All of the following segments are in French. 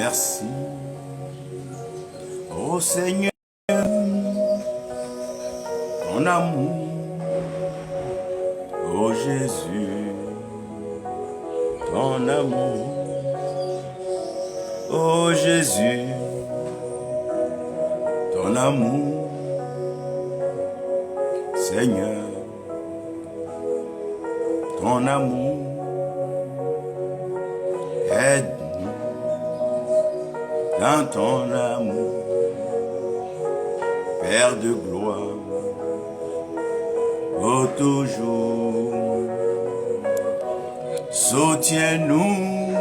Merci, ô Seigneur, ton amour, ô Jésus, ton amour, ô Jésus, ton amour, Seigneur, ton amour, aide-nous dans ton amour, Père de gloire, ô toujours, soutiens-nous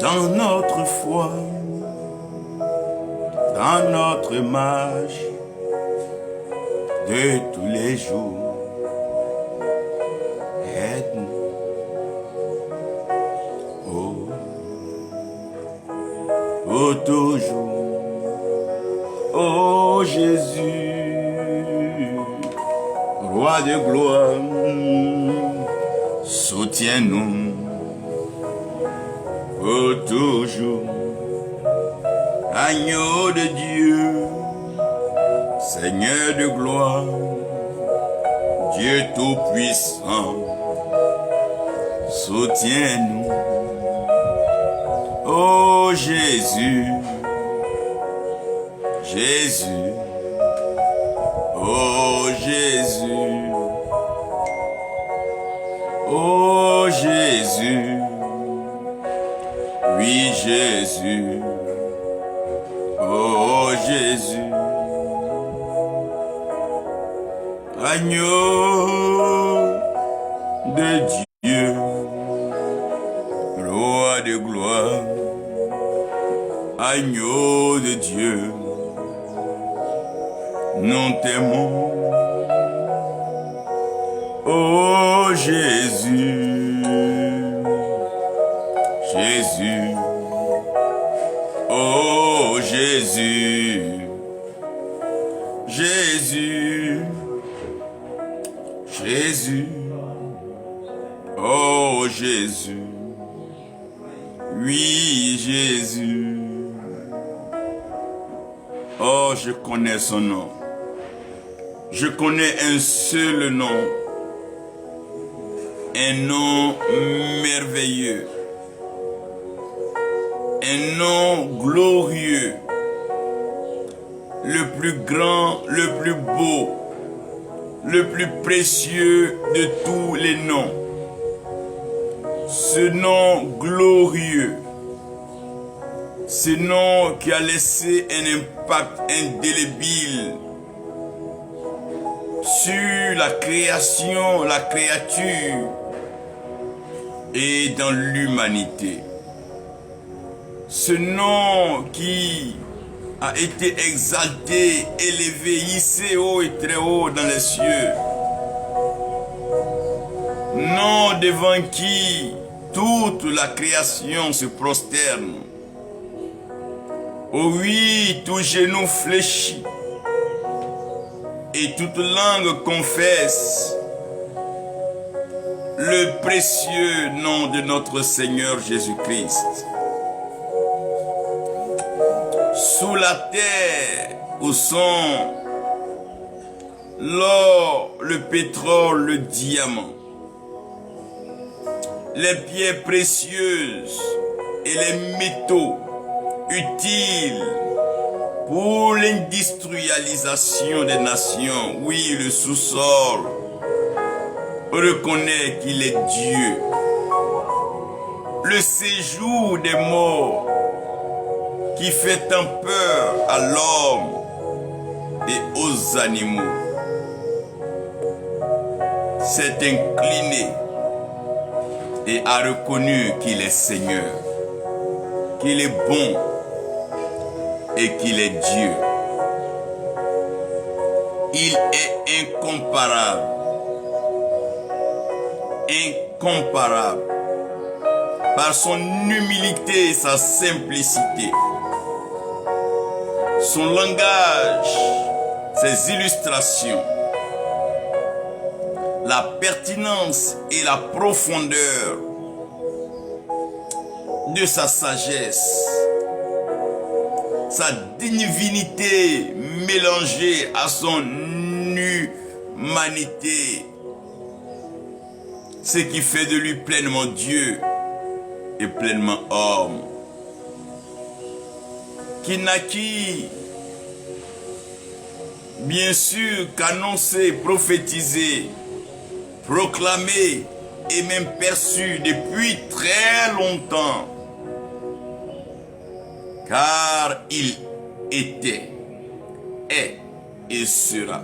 dans notre foi, dans notre marche de tous les jours. Aide-nous, ô toujours, ô Jésus, Roi de gloire, soutiens-nous, ô toujours, agneau de Dieu, Seigneur de gloire, Dieu tout-puissant, soutiens-nous, ô Jésus, Jésus, ô Jésus, ô Jésus, oui Jésus, ô Jésus, agneau de Dieu, roi de gloire, agneau de Dieu, nous t'aimons, ô Jésus, Jésus, ô Jésus, Jésus, Jésus, oh Jésus, oui Jésus, oh je connais son nom, je connais un seul nom, un nom merveilleux, un nom glorieux, le plus grand, le plus beau, le plus précieux de tous les noms. Ce nom glorieux, ce nom qui a laissé un impact indélébile sur la création, la créature et dans l'humanité. Ce nom qui a été exalté, élevé, hissé haut et très haut dans les cieux. Nom devant qui toute la création se prosterne. Oh oui, tout genou fléchit et toute langue confesse le précieux nom de notre Seigneur Jésus-Christ. Sous la terre où sont l'or, le pétrole, le diamant, les pierres précieuses et les métaux utiles pour l'industrialisation des nations. Oui, le sous-sol reconnaît qu'il est Dieu. Le séjour des morts qui fait tant peur à l'homme et aux animaux s'est incliné et a reconnu qu'il est Seigneur, qu'il est bon et qu'il est Dieu. Il est incomparable, incomparable par son humilité et sa simplicité. Son langage, ses illustrations, la pertinence et la profondeur de sa sagesse, sa divinité mélangée à son humanité, ce qui fait de lui pleinement Dieu et pleinement homme, qui naquit bien sûr qu'annoncé, prophétisé, proclamé et même perçu depuis très longtemps, car il était, est et sera.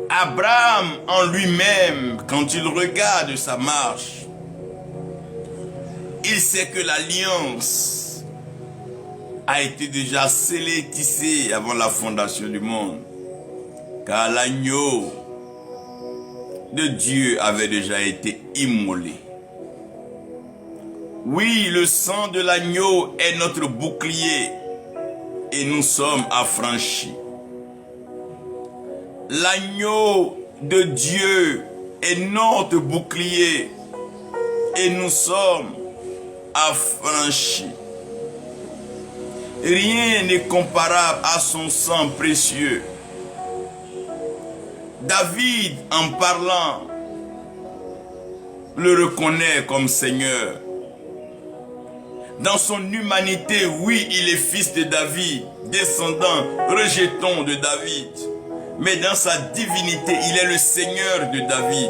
Abraham en lui-même, quand il regarde sa marche, il sait que l'alliance a été déjà scellée, tissée avant la fondation du monde, car l'agneau de Dieu avait déjà été immolé. Oui, le sang de l'agneau est notre bouclier et nous sommes affranchis. L'agneau de Dieu est notre bouclier et nous sommes affranchis. Rien n'est comparable à son sang précieux. David, en parlant, le reconnaît comme Seigneur. Dans son humanité, oui, il est fils de David, descendant, rejeton de David. Mais dans sa divinité, il est le Seigneur de David.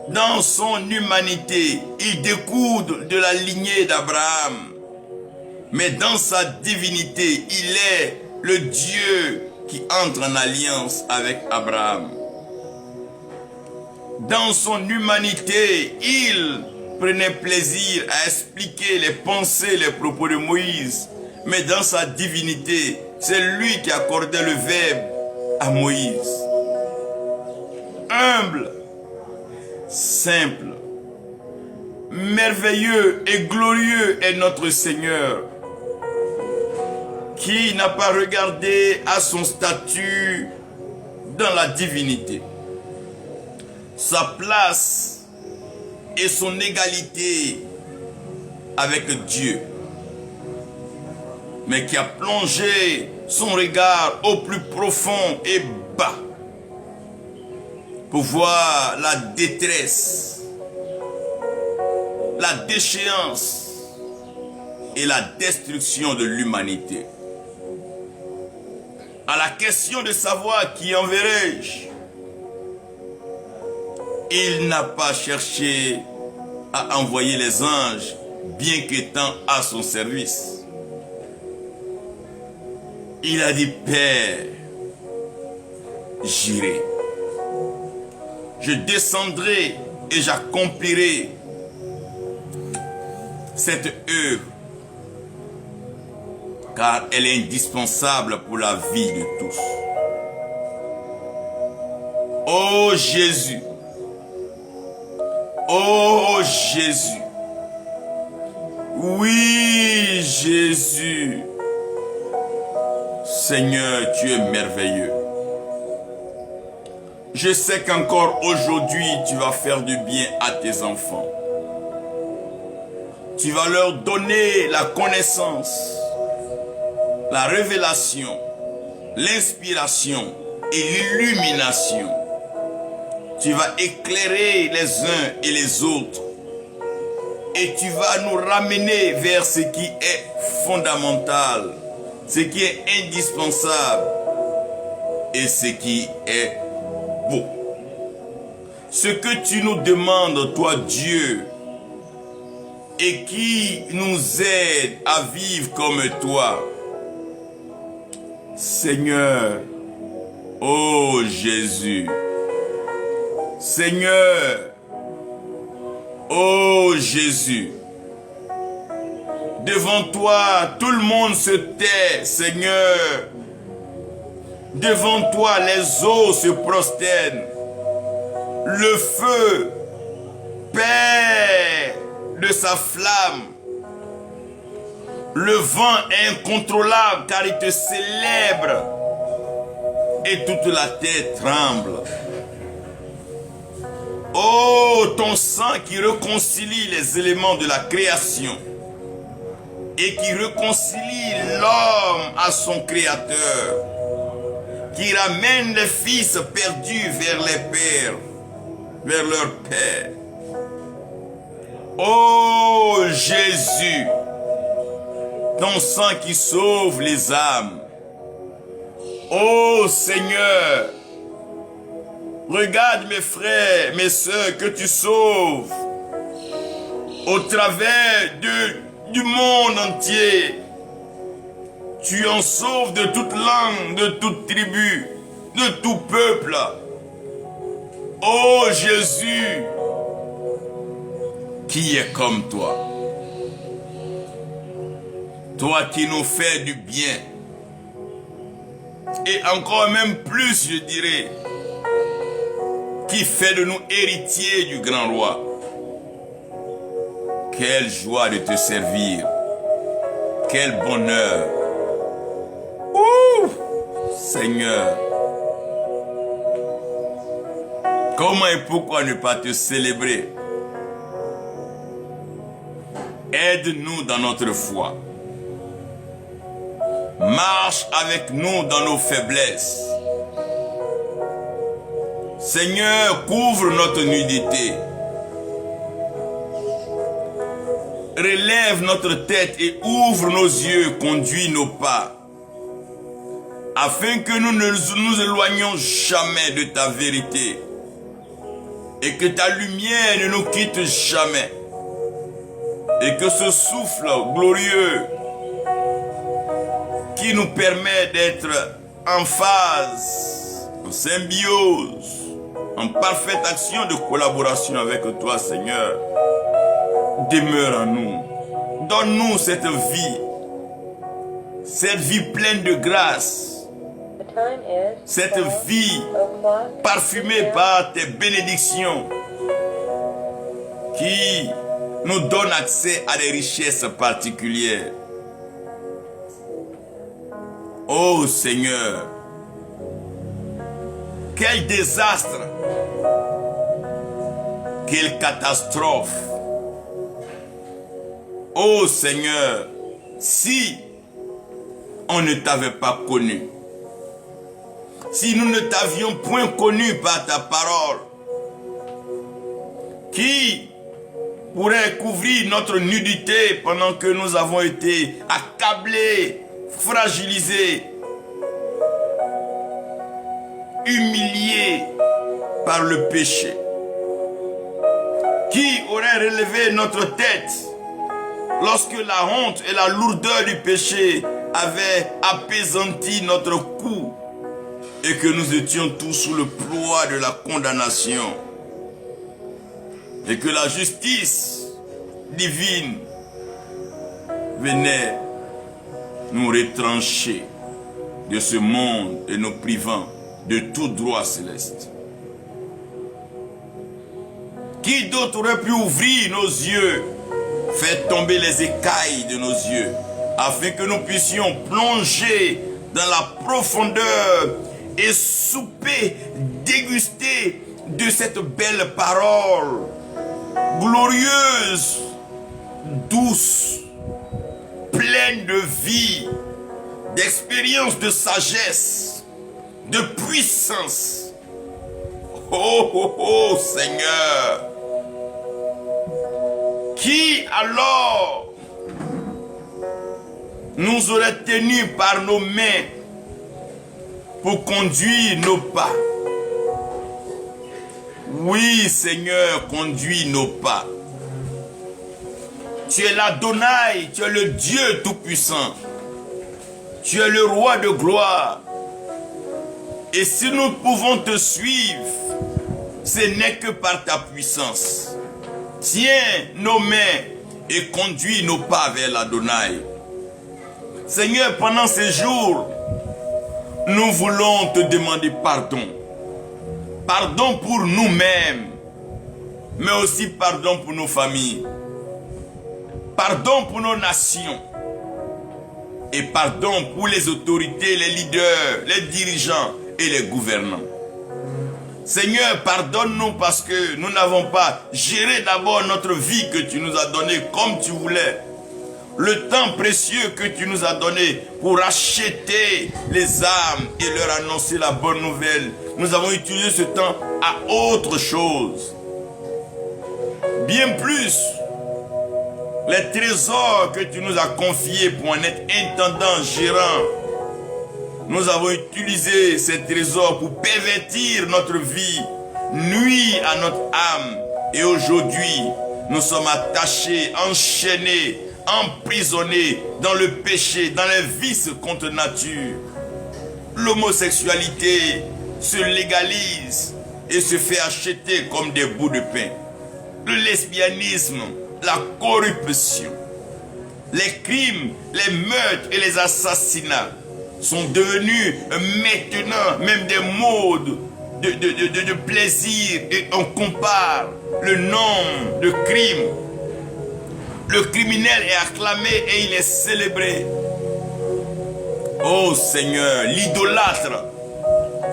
Dans son humanité, il découle de la lignée d'Abraham. Mais dans sa divinité, il est le Dieu qui entre en alliance avec Abraham. Dans son humanité, il prenait plaisir à expliquer les pensées, les propos de Moïse. Mais dans sa divinité, c'est lui qui accordait le verbe à Moïse. Humble, simple, merveilleux et glorieux est notre Seigneur, qui n'a pas regardé à son statut dans la divinité, sa place et son égalité avec Dieu, mais qui a plongé son regard au plus profond et bas pour voir la détresse, la déchéance et la destruction de l'humanité. À la question de savoir qui enverrai-je, il n'a pas cherché à envoyer les anges, bien qu'étant à son service. Il a dit, Père, j'irai. Je descendrai et j'accomplirai cette œuvre, car elle est indispensable pour la vie de tous. Oh Jésus, oh Jésus, oui Jésus, Seigneur, tu es merveilleux. Je sais qu'encore aujourd'hui, tu vas faire du bien à tes enfants. Tu vas leur donner la connaissance, la révélation, l'inspiration et l'illumination. Tu vas éclairer les uns et les autres. Et tu vas nous ramener vers ce qui est fondamental, ce qui est indispensable et ce qui est beau. Ce que tu nous demandes, toi Dieu, et qui nous aide à vivre comme toi, Seigneur, oh Jésus, Seigneur, oh Jésus, devant toi, tout le monde se tait, Seigneur. Devant toi, les eaux se prosternent. Le feu perd de sa flamme. Le vent est incontrôlable car il te célèbre. Et toute la terre tremble. Oh, ton sang qui réconcilie les éléments de la création et qui réconcilie l'homme à son créateur, qui ramène les fils perdus vers les pères, vers leur père. Oh Jésus, ton sang qui sauve les âmes. Oh Seigneur, regarde mes frères, mes sœurs que tu sauves au travers du monde entier. Tu en sauves de toute langue, de toute tribu, de tout peuple. Oh Jésus, qui est comme toi? Toi qui nous fais du bien. Et encore même plus, je dirais, qui fait de nous héritiers du grand roi. Quelle joie de te servir. Quel bonheur. Ouh, Seigneur. Comment et pourquoi ne pas te célébrer? Aide-nous dans notre foi. Marche avec nous dans nos faiblesses. Seigneur, couvre notre nudité. Relève notre tête et ouvre nos yeux, conduis nos pas, afin que nous ne nous éloignions jamais de ta vérité et que ta lumière ne nous quitte jamais et que ce souffle glorieux qui nous permet d'être en phase, en symbiose, en parfaite action de collaboration avec toi, Seigneur, demeure en nous. Donne-nous cette vie pleine de grâce, cette vie parfumée par tes bénédictions qui nous donne accès à des richesses particulières. Oh Seigneur, quel désastre, quelle catastrophe. Oh Seigneur, si on ne t'avait pas connu, si nous ne t'avions point connu par ta parole, qui pourrait couvrir notre nudité pendant que nous avons été accablés, fragilisés, humiliés par le péché? Qui aurait relevé notre tête lorsque la honte et la lourdeur du péché avaient apaisanti notre cou et que nous étions tous sous le poids de la condamnation et que la justice divine venait nous retrancher de ce monde et nous privant de tout droit céleste? Qui d'autre aurait pu ouvrir nos yeux, faire tomber les écailles de nos yeux, afin que nous puissions plonger dans la profondeur et souper, déguster de cette belle parole, glorieuse, douce, pleine de vie, d'expérience, de sagesse, de puissance. Oh, oh, oh, Seigneur! Qui alors nous aurait tenus par nos mains pour conduire nos pas? Oui, Seigneur, conduis nos pas. Tu es l'Adonai, tu es le Dieu Tout-Puissant. Tu es le Roi de gloire. Et si nous pouvons te suivre, ce n'est que par ta puissance. Tiens nos mains et conduis nos pas vers l'Adonai. Seigneur, pendant ces jours, nous voulons te demander pardon. Pardon pour nous-mêmes, mais aussi pardon pour nos familles. Pardon pour nos nations. Et pardon pour les autorités, les leaders, les dirigeants et les gouvernants. Seigneur, pardonne-nous parce que nous n'avons pas géré d'abord notre vie que tu nous as donnée comme tu voulais. Le temps précieux que tu nous as donné pour acheter les âmes et leur annoncer la bonne nouvelle. Nous avons utilisé ce temps à autre chose. Bien plus, les trésors que tu nous as confiés pour en être intendant, gérant, nous avons utilisé ces trésors pour pervertir notre vie, nuire à notre âme. Et aujourd'hui, nous sommes attachés, enchaînés, emprisonnés dans le péché, dans les vices contre nature. L'homosexualité se légalise et se fait acheter comme des bouts de pain. Le lesbianisme, la corruption, les crimes, les meurtres et les assassinats sont devenus maintenant même des modes de plaisir, et on compare le nombre de crimes. Le criminel est acclamé et il est célébré. Oh Seigneur, l'idolâtre,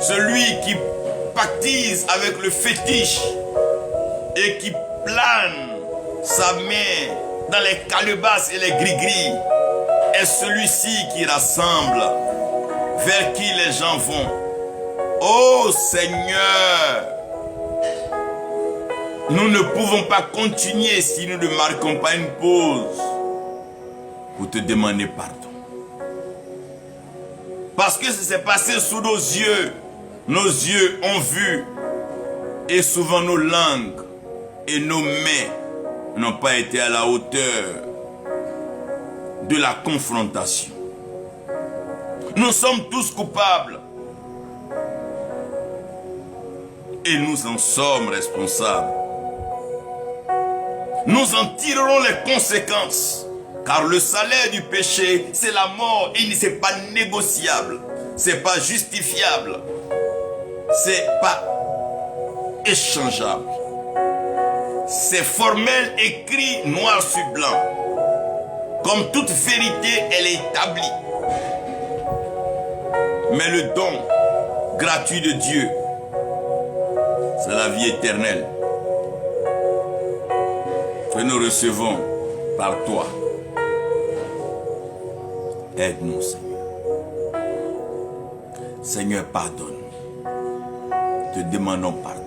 celui qui pactise avec le fétiche et qui plane sa main dans les calebasses et les gris-gris, est celui-ci qui rassemble, vers qui les gens vont. Oh Seigneur, nous ne pouvons pas continuer si nous ne marquons pas une pause pour te demander pardon. Parce que ça s'est passé sous nos yeux ont vu, et souvent nos langues et nos mains n'ont pas été à la hauteur de la confrontation. Nous sommes tous coupables et nous en sommes responsables. Nous en tirerons les conséquences, car le salaire du péché, c'est la mort et ce n'est pas négociable, c'est pas justifiable, c'est pas échangeable. C'est formel, écrit noir sur blanc. Comme toute vérité, elle est établie. Mais le don gratuit de Dieu, c'est la vie éternelle que nous recevons par toi. Aide-nous, Seigneur. Seigneur, pardonne. Te demandons pardon.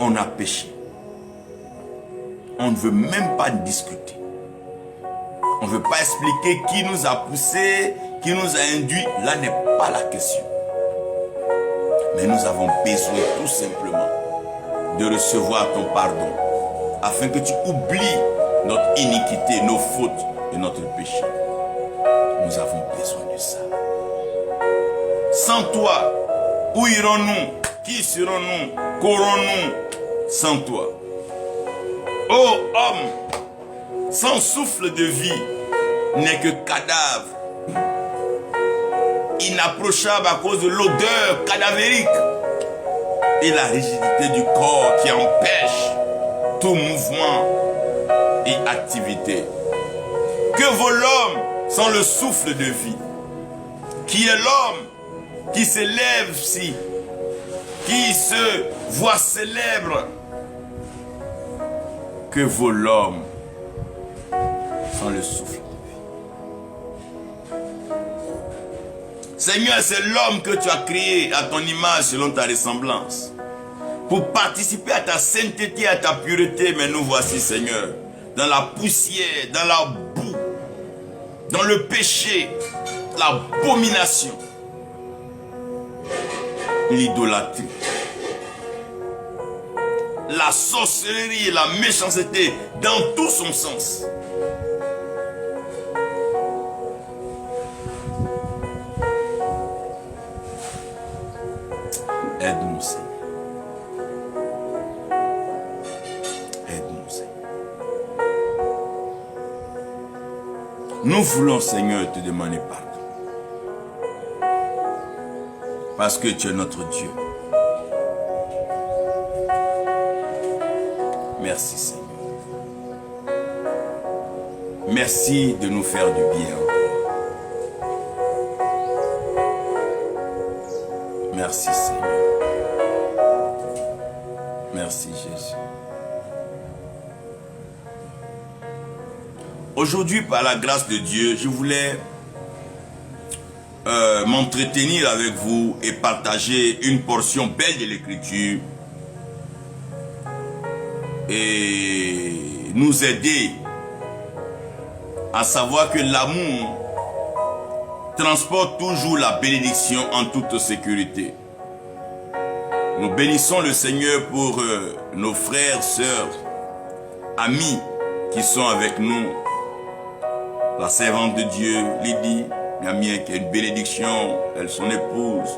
On a péché. On ne veut même pas discuter. On ne veut pas expliquer qui nous a poussés, qui nous a induits. Là n'est pas la question. Mais nous avons besoin tout simplement de recevoir ton pardon, afin que tu oublies notre iniquité, nos fautes et notre péché. Nous avons besoin de ça. Sans toi, où irons-nous? Qui serons-nous? Qu'aurons-nous sans toi? Ô homme, sans souffle de vie n'est que cadavre, inapprochable à cause de l'odeur cadavérique et la rigidité du corps qui empêche tout mouvement et activité. Que vaut l'homme sans le souffle de vie? Qui est l'homme qui s'élève si, qui se voit célèbre? Que vaut l'homme sans le souffle de vie? Seigneur, c'est l'homme que tu as créé à ton image selon ta ressemblance, pour participer à ta sainteté, à ta pureté. Mais nous voici, Seigneur, dans la poussière, dans la boue, dans le péché, l'abomination, l'idolâtrie, la sorcellerie et la méchanceté dans tout son sens. Aide-nous, Seigneur. Aide-nous, Seigneur. Nous voulons, Seigneur, te demander pardon. Parce que tu es notre Dieu. Merci, Seigneur. Merci de nous faire du bien. Merci, Seigneur. Merci Jésus. Aujourd'hui, par la grâce de Dieu, je voulais m'entretenir avec vous et partager une portion belle de l'Écriture et nous aider à savoir que l'amour transporte toujours la bénédiction en toute sécurité. Nous bénissons le Seigneur pour nos frères, sœurs, amis qui sont avec nous. La servante de Dieu, Lydie, Miamien, qui a une bénédiction, elle son épouse.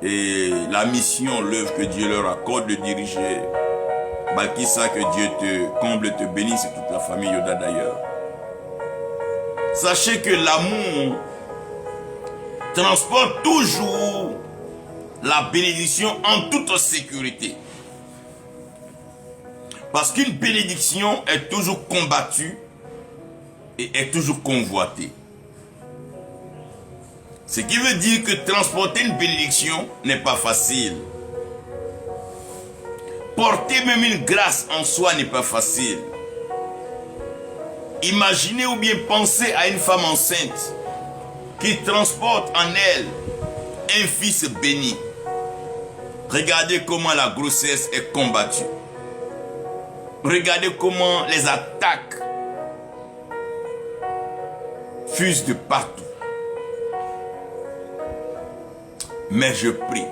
Et la mission, l'œuvre que Dieu leur accorde de diriger. Balkissa, que Dieu te comble et te bénisse, et toute la famille Yoda d'ailleurs. Sachez que l'amour transporte toujours la bénédiction en toute sécurité. Parce qu'une bénédiction est toujours combattue et est toujours convoitée. Ce qui veut dire que transporter une bénédiction n'est pas facile. Porter même une grâce en soi n'est pas facile. Imaginez ou bien pensez à une femme enceinte qui transporte en elle un fils béni. Regardez comment la grossesse est combattue. Regardez comment les attaques fusent de partout. Mais je prie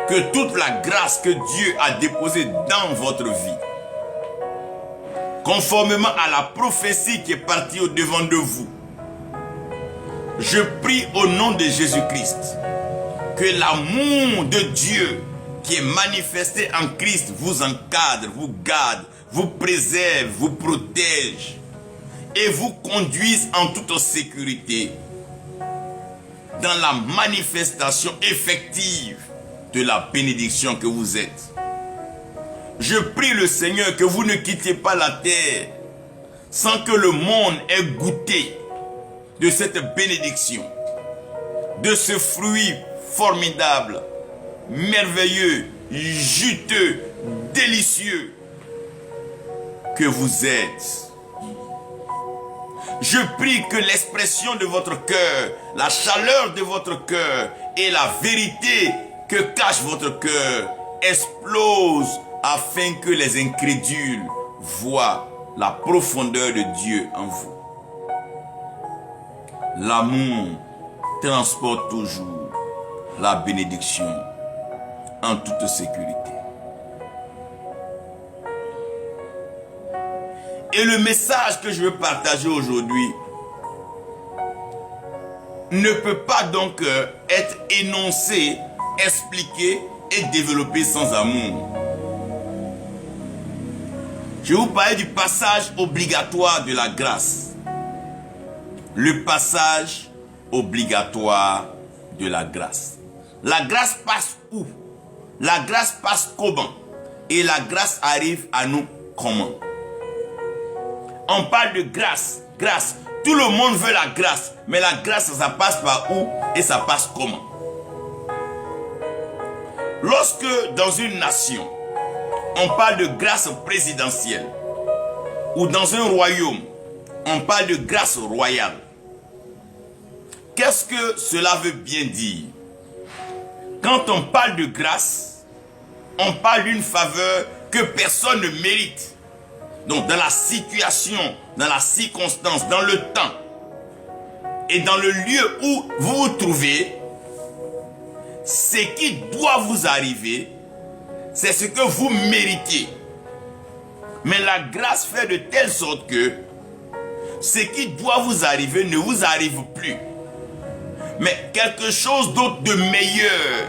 que toute la grâce que Dieu a déposée dans votre vie, conformément à la prophétie qui est partie au devant de vous, je prie au nom de Jésus-Christ que l'amour de Dieu qui est manifesté en Christ vous encadre, vous garde, vous préserve, vous protège et vous conduise en toute sécurité dans la manifestation effective de la bénédiction que vous êtes. Je prie le Seigneur que vous ne quittiez pas la terre sans que le monde ait goûté de cette bénédiction, de ce fruit formidable, merveilleux, juteux, délicieux que vous êtes. Je prie que l'expression de votre cœur, la chaleur de votre cœur et la vérité que cache votre cœur explose afin que les incrédules voient la profondeur de Dieu en vous. L'amour transporte toujours la bénédiction en toute sécurité. Et le message que je veux partager aujourd'hui ne peut pas donc être énoncé, expliqué et développé sans amour. Je vais vous parler du passage obligatoire de la grâce. Le passage obligatoire de la grâce. La grâce passe où? La grâce passe comment? Et la grâce arrive à nous comment? On parle de grâce, grâce. Tout le monde veut la grâce, mais la grâce, ça passe par où et ça passe comment? Lorsque dans une nation, on parle de grâce présidentielle, ou dans un royaume, on parle de grâce royale, qu'est-ce que cela veut bien dire? Quand on parle de grâce, on parle d'une faveur que personne ne mérite. Donc dans la situation, dans la circonstance, dans le temps et dans le lieu où vous vous trouvez, ce qui doit vous arriver, c'est ce que vous méritez. Mais la grâce fait de telle sorte que ce qui doit vous arriver ne vous arrive plus. Mais quelque chose d'autre de meilleur,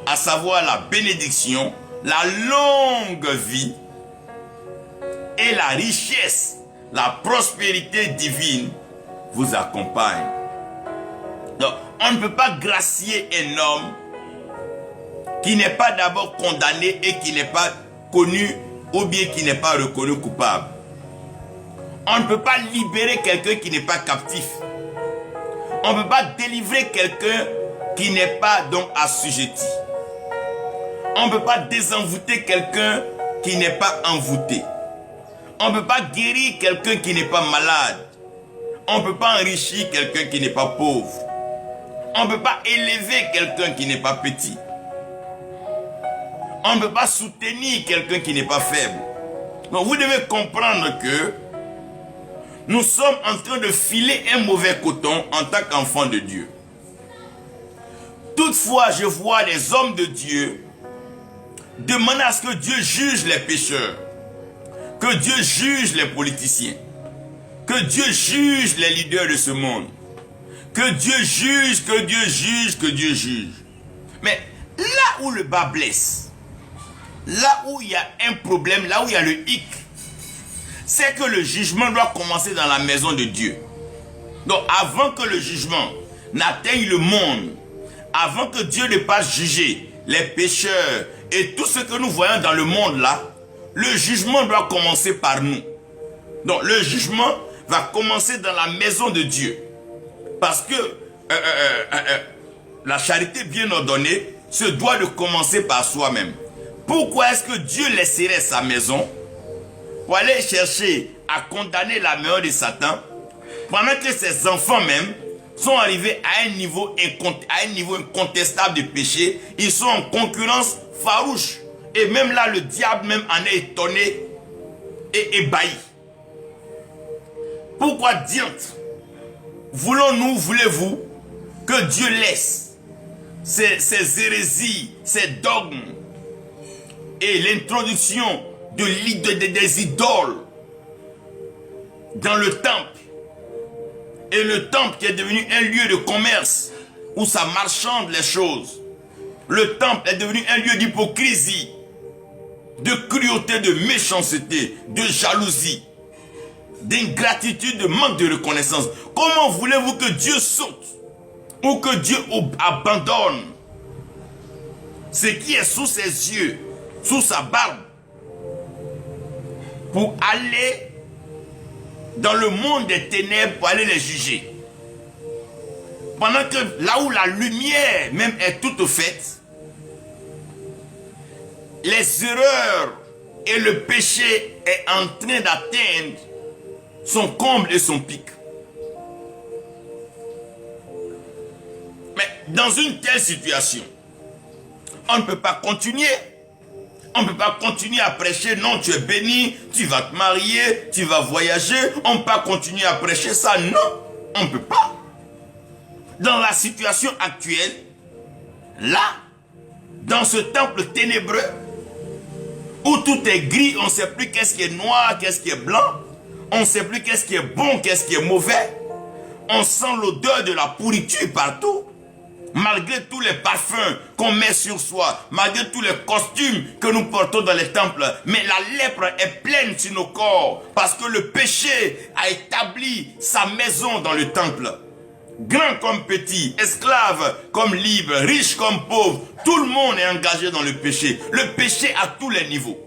à savoir la bénédiction, la longue vie, et la richesse, la prospérité divine vous accompagne. Donc, on ne peut pas gracier un homme qui n'est pas d'abord condamné et qui n'est pas connu ou bien qui n'est pas reconnu coupable. On ne peut pas libérer quelqu'un qui n'est pas captif. On ne peut pas délivrer quelqu'un qui n'est pas donc assujetti. On ne peut pas désenvoûter quelqu'un qui n'est pas envoûté. On ne peut pas guérir quelqu'un qui n'est pas malade. On ne peut pas enrichir quelqu'un qui n'est pas pauvre. On ne peut pas élever quelqu'un qui n'est pas petit. On ne peut pas soutenir quelqu'un qui n'est pas faible. Donc vous devez comprendre que nous sommes en train de filer un mauvais coton en tant qu'enfants de Dieu. Toutefois, je vois les hommes de Dieu demander à ce que Dieu juge les pécheurs, que Dieu juge les politiciens, que Dieu juge les leaders de ce monde, que Dieu juge, que Dieu juge, que Dieu juge. Mais là où le bas blesse, là où il y a un problème, là où il y a le hic, c'est que le jugement doit commencer dans la maison de Dieu. Donc avant que le jugement n'atteigne le monde, avant que Dieu ne passe juger les pécheurs et tout ce que nous voyons dans le monde là, le jugement doit commencer par nous. Donc le jugement va commencer dans la maison de Dieu. Parce que la charité bien ordonnée se doit de commencer par soi-même. Pourquoi est-ce que Dieu laisserait sa maison pour aller chercher à condamner la maison de Satan pendant que ses enfants même sont arrivés à un niveau incontestable de péché? Ils sont en concurrence farouche. Et même là, le diable même en est étonné et ébahi. Pourquoi diantre voulez-vous que Dieu laisse ces hérésies, ces dogmes et l'introduction des idoles dans le temple? Et le temple qui est devenu un lieu de commerce où ça marchande les choses. Le temple est devenu un lieu d'hypocrisie, de cruauté, de méchanceté, de jalousie, d'ingratitude, de manque de reconnaissance. Comment voulez-vous que Dieu saute ou que Dieu abandonne ce qui est sous ses yeux, sous sa barbe, pour aller dans le monde des ténèbres, pour aller les juger? Pendant que là où la lumière même est toute faite, les erreurs et le péché est en train d'atteindre son comble et son pic. Mais dans une telle situation, on ne peut pas continuer. On ne peut pas continuer à prêcher, non, tu es béni, tu vas te marier, tu vas voyager. On ne peut pas continuer à prêcher ça, non, on ne peut pas. Dans la situation actuelle, là, dans ce temple ténébreux, où tout est gris, on ne sait plus qu'est-ce qui est noir, qu'est-ce qui est blanc, on ne sait plus qu'est-ce qui est bon, qu'est-ce qui est mauvais, on sent l'odeur de la pourriture partout. Malgré tous les parfums qu'on met sur soi, malgré tous les costumes que nous portons dans les temples, mais la lèpre est pleine sur nos corps parce que le péché a établi sa maison dans le temple. Grand comme petit, esclave comme libre, riche comme pauvre, tout le monde est engagé dans le péché. Le péché à tous les niveaux.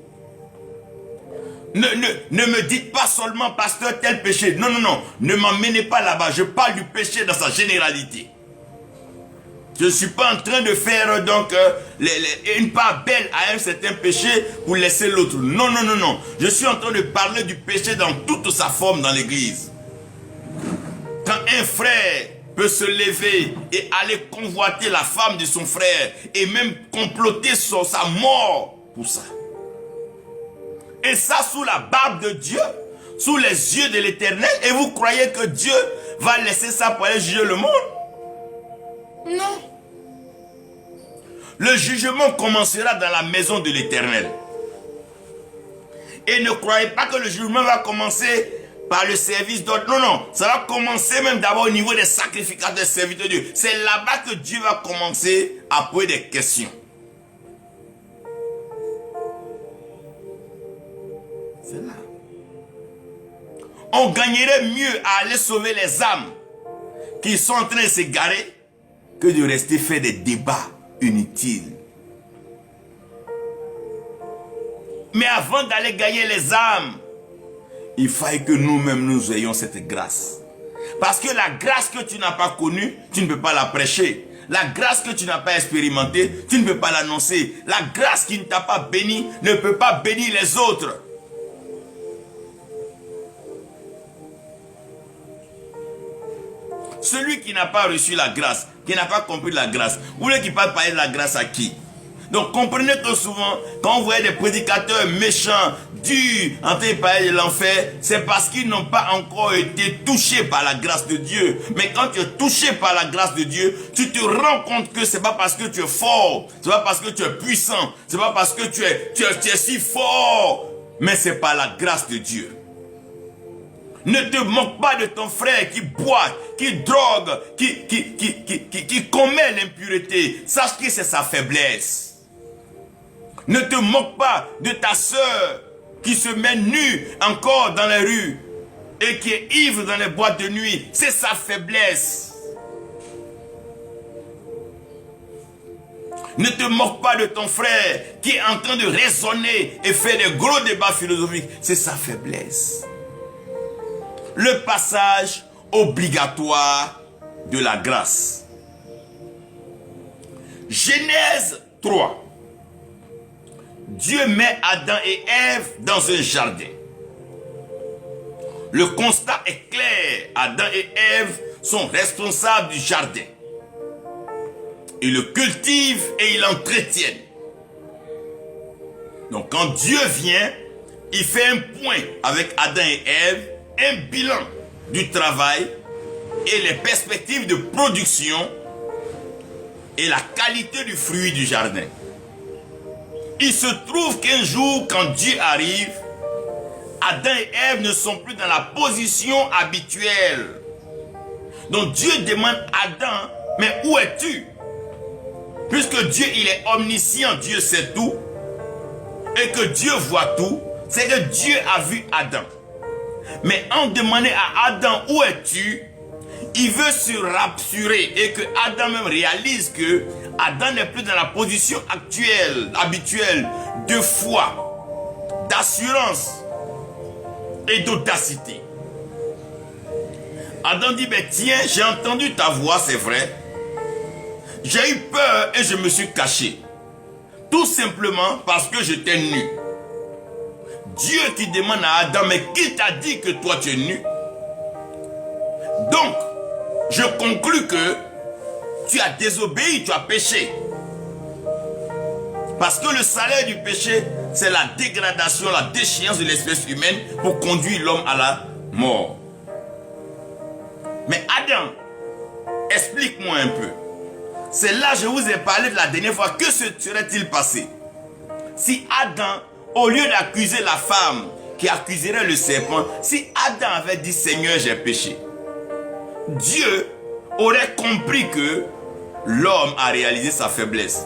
Ne me dites pas seulement pasteur tel péché. Non, non, non, ne m'emmenez pas là-bas. Je parle du péché dans sa généralité. Je ne suis pas en train de faire donc une part belle à un certain péché pour laisser l'autre. Non, non, non, non. Je suis en train de parler du péché dans toute sa forme dans l'église. Quand un frère peut se lever et aller convoiter la femme de son frère et même comploter sur sa mort pour ça. Et ça sous la barbe de Dieu, sous les yeux de l'Éternel. Et vous croyez que Dieu va laisser ça pour aller juger le monde? Non. Le jugement commencera dans la maison de l'Éternel. Et ne croyez pas que le jugement va commencer par le service d'autres. Non, non. Ça va commencer même d'abord au niveau des sacrificateurs, des serviteurs de Dieu. C'est là-bas que Dieu va commencer à poser des questions. C'est là. On gagnerait mieux à aller sauver les âmes qui sont en train de s'égarer que de rester faire des débats inutiles. Mais avant d'aller gagner les âmes, il faille que nous-mêmes nous ayons cette grâce. Parce que la grâce que tu n'as pas connue, tu ne peux pas la prêcher. La grâce que tu n'as pas expérimentée, tu ne peux pas l'annoncer. La grâce qui ne t'a pas béni ne peut pas bénir les autres. Celui qui n'a pas reçu la grâce, qui n'a pas compris la grâce, vous voulez qu'il parle de la grâce à qui? Donc comprenez que souvent, quand vous voyez des prédicateurs méchants, durs, en train de parler de l'enfer, c'est parce qu'ils n'ont pas encore été touchés par la grâce de Dieu. Mais quand tu es touché par la grâce de Dieu, tu te rends compte que c'est pas parce que tu es fort, c'est pas parce que tu es puissant, c'est pas parce que tu es si fort, mais c'est par la grâce de Dieu. Ne te moque pas de ton frère qui boit, qui drogue, qui commet l'impureté. Sache que c'est sa faiblesse. Ne te moque pas de ta sœur qui se met nue encore dans les rues et qui est ivre dans les boîtes de nuit. C'est sa faiblesse. Ne te moque pas de ton frère qui est en train de raisonner et faire des gros débats philosophiques. C'est sa faiblesse. Le passage obligatoire de la grâce. Genèse 3. Dieu met Adam et Ève dans un jardin. Le constat est clair. Adam et Ève sont responsables du jardin. Ils le cultivent et ils l'entretiennent. Donc quand Dieu vient, il fait un point avec Adam et Ève, un bilan du travail et les perspectives de production et la qualité du fruit du jardin. Il se trouve qu'un jour, quand Dieu arrive, Adam et Ève ne sont plus dans la position habituelle. Donc Dieu demande à Adam, mais où es-tu? Puisque Dieu, il est omniscient, Dieu sait tout, et que Dieu voit tout, c'est que Dieu a vu Adam. Mais en demandant à Adam, où es-tu? Il veut se rassurer et que Adam même réalise que Adam n'est plus dans la position habituelle de foi, d'assurance et d'audacité. Adam dit, mais tiens, j'ai entendu ta voix, c'est vrai. J'ai eu peur et je me suis caché. Tout simplement parce que j'étais nu. Dieu qui demande à Adam, mais qui t'a dit que toi tu es nu? Donc, je conclus que tu as désobéi, tu as péché. Parce que le salaire du péché, c'est la dégradation, la déchéance de l'espèce humaine pour conduire l'homme à la mort. Mais Adam, explique-moi un peu. C'est là que je vous ai parlé de la dernière fois. Que se serait-il passé si Adam, au lieu d'accuser la femme qui accuserait le serpent, si Adam avait dit, Seigneur, j'ai péché? Dieu aurait compris que l'homme a réalisé sa faiblesse.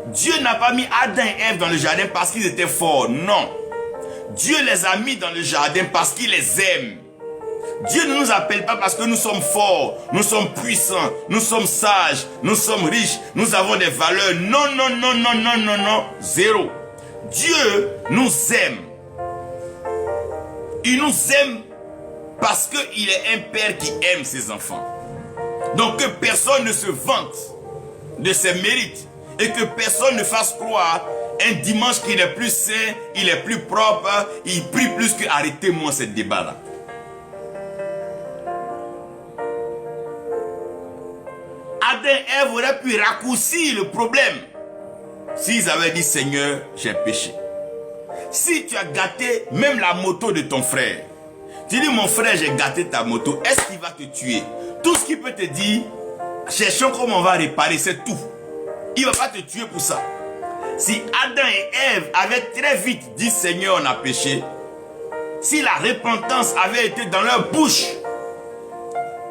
Dieu n'a pas mis Adam et Ève dans le jardin parce qu'ils étaient forts. Non. Dieu les a mis dans le jardin parce qu'il les aime. Dieu ne nous appelle pas parce que nous sommes forts, nous sommes puissants, nous sommes sages, nous sommes riches, nous avons des valeurs. Non, non, non, non, non, non, non. Zéro. Dieu nous aime. Il nous aime parce qu'il est un père qui aime ses enfants. Donc que personne ne se vante de ses mérites et que personne ne fasse croire un dimanche qu'il est plus saint, il est plus propre, il prie plus que arrêtez-moi ce débat-là. Adam et Ève auraient pu raccourcir le problème s'ils avaient dit Seigneur, j'ai péché. Si tu as gâté même la moto de ton frère, tu dis mon frère, j'ai gâté ta moto, est-ce qu'il va te tuer? Tout ce qu'il peut te dire, cherchons comment on va réparer, c'est tout. Il ne va pas te tuer pour ça. Si Adam et Ève avaient très vite dit Seigneur, on a péché, si la repentance avait été dans leur bouche,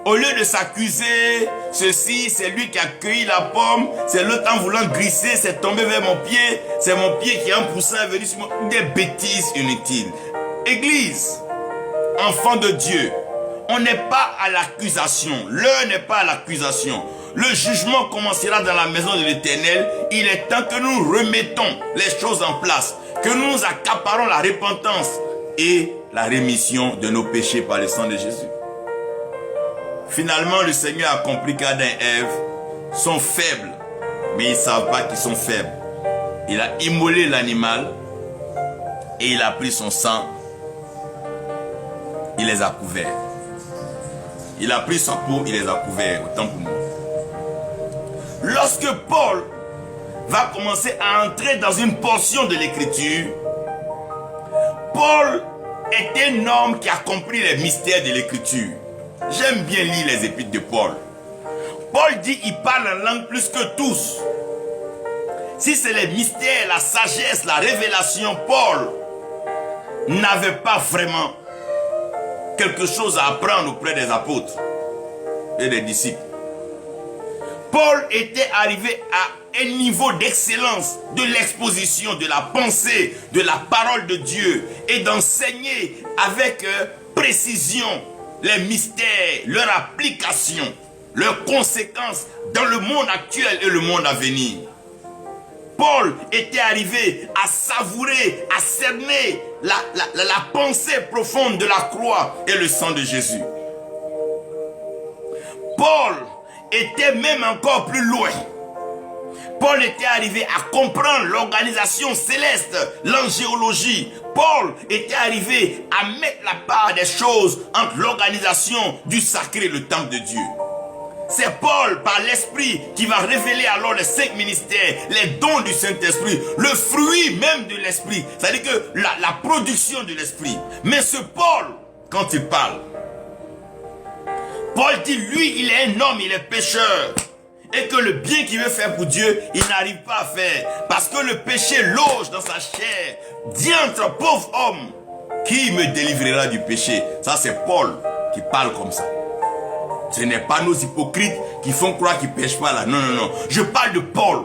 au lieu de s'accuser, ceci, c'est lui qui a cueilli la pomme, c'est l'autre en voulant glisser, c'est tombé vers mon pied, c'est mon pied qui en poussant est venu sur moi. Des bêtises inutiles. Église, enfant de Dieu, on n'est pas à l'accusation. L'heure n'est pas à l'accusation. Le jugement commencera dans la maison de l'Éternel. Il est temps que nous remettons les choses en place, que nous accaparons la repentance et la rémission de nos péchés par le sang de Jésus. Finalement, le Seigneur a compris qu'Adam et Ève sont faibles, mais ils ne savent pas qu'ils sont faibles. Il a immolé l'animal et il a pris son sang. Il les a couverts. Il a pris son peau, il les a couverts, autant pour moi. Lorsque Paul va commencer à entrer dans une portion de l'écriture, Paul est un homme qui a compris les mystères de l'écriture. J'aime bien lire les épîtres de Paul. Paul dit qu'il parle en langue plus que tous. Si c'est les mystères, la sagesse, la révélation, Paul n'avait pas vraiment quelque chose à apprendre auprès des apôtres et des disciples. Paul était arrivé à un niveau d'excellence de l'exposition, de la pensée, de la parole de Dieu et d'enseigner avec précision les mystères, leur application, leurs conséquences dans le monde actuel et le monde à venir. Paul était arrivé à savourer, à cerner la pensée profonde de la croix et le sang de Jésus. Paul était même encore plus loin. Paul était arrivé à comprendre l'organisation céleste, l'angéologie. Paul était arrivé à mettre la part des choses entre l'organisation du sacré et le temple de Dieu. C'est Paul, par l'Esprit, qui va révéler alors les 5 ministères, les dons du Saint-Esprit, le fruit même de l'Esprit. C'est-à-dire que la production de l'Esprit. Mais ce Paul, quand il parle, Paul dit, lui, il est un homme, il est pécheur. Et que le bien qu'il veut faire pour Dieu, il n'arrive pas à faire. Parce que le péché loge dans sa chair. Diantre, pauvre homme, qui me délivrera du péché? Ça, c'est Paul qui parle comme ça. Ce n'est pas nos hypocrites qui font croire qu'ils ne pêchent pas là. Non, non, non. Je parle de Paul,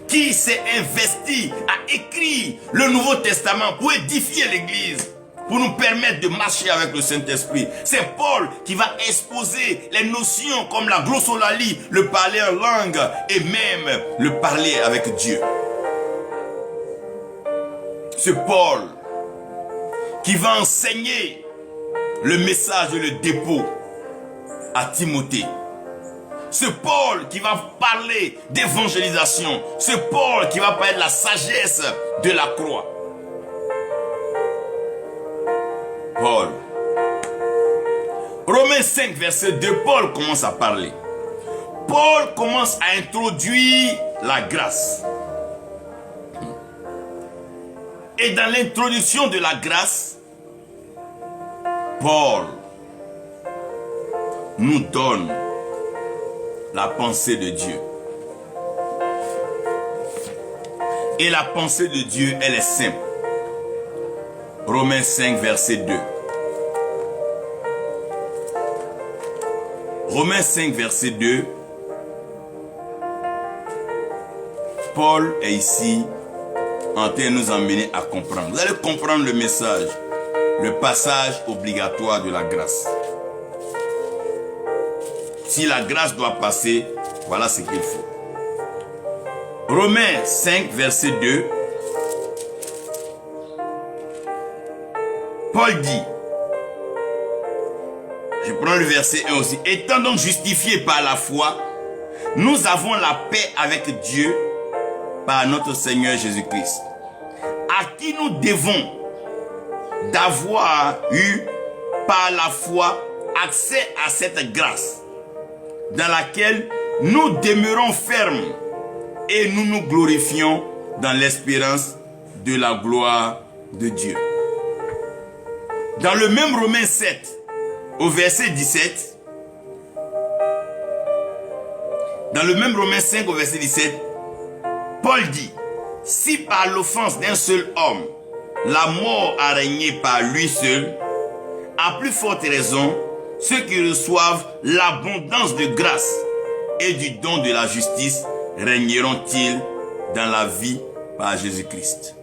qui s'est investi à écrire le Nouveau Testament pour édifier l'Église, pour nous permettre de marcher avec le Saint-Esprit. C'est Paul qui va exposer les notions comme la glossolalie, le parler en langue et même le parler avec Dieu. C'est Paul qui va enseigner le message et le dépôt à Timothée. C'est Paul qui va parler d'évangélisation. C'est Paul qui va parler de la sagesse de la croix. Paul. Romains 5, verset 2, Paul commence à parler. Paul commence à introduire la grâce. Et dans l'introduction de la grâce, Paul nous donne la pensée de Dieu. Et la pensée de Dieu, elle est simple. Romains 5, verset 2. Romains 5, verset 2. Paul est ici en train de nous emmener à comprendre. Vous allez comprendre le message, le passage obligatoire de la grâce. Si la grâce doit passer, voilà ce qu'il faut. Romains 5, verset 2. Paul dit, je prends le verset 1 aussi, étant donc justifiés par la foi, nous avons la paix avec Dieu par notre Seigneur Jésus-Christ, à qui nous devons d'avoir eu par la foi accès à cette grâce, dans laquelle nous demeurons fermes et nous nous glorifions dans l'espérance de la gloire de Dieu. Dans le même Romains 7, au verset 17, dans le même Romains 5 au verset 17, Paul dit, si par l'offense d'un seul homme, la mort a régné par lui seul, à plus forte raison, ceux qui reçoivent l'abondance de grâce et du don de la justice régneront-ils dans la vie par Jésus-Christ.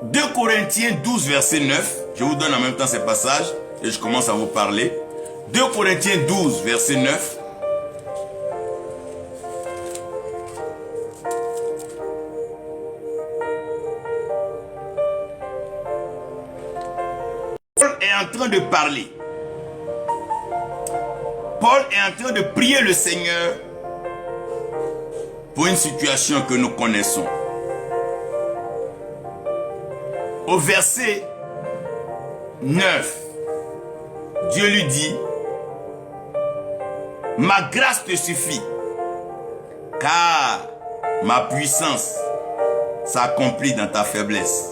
2 Corinthiens 12, verset 9, je vous donne en même temps ces passages et je commence à vous parler. 2 Corinthiens 12, verset 9. Paul est en train de parler Paul est en train de prier le Seigneur pour une situation que nous connaissons. Au verset 9, Dieu lui dit, « Ma grâce te suffit, car ma puissance s'accomplit dans ta faiblesse.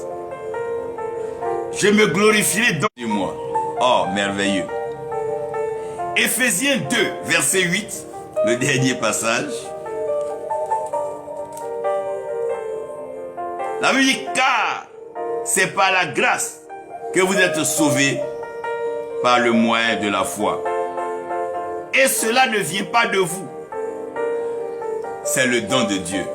Je me glorifierai dans moi. » Oh, merveilleux. Éphésiens 2, verset 8, le dernier passage. La Bible dit, car c'est par la grâce que vous êtes sauvés par le moyen de la foi. Et cela ne vient pas de vous. C'est le don de Dieu.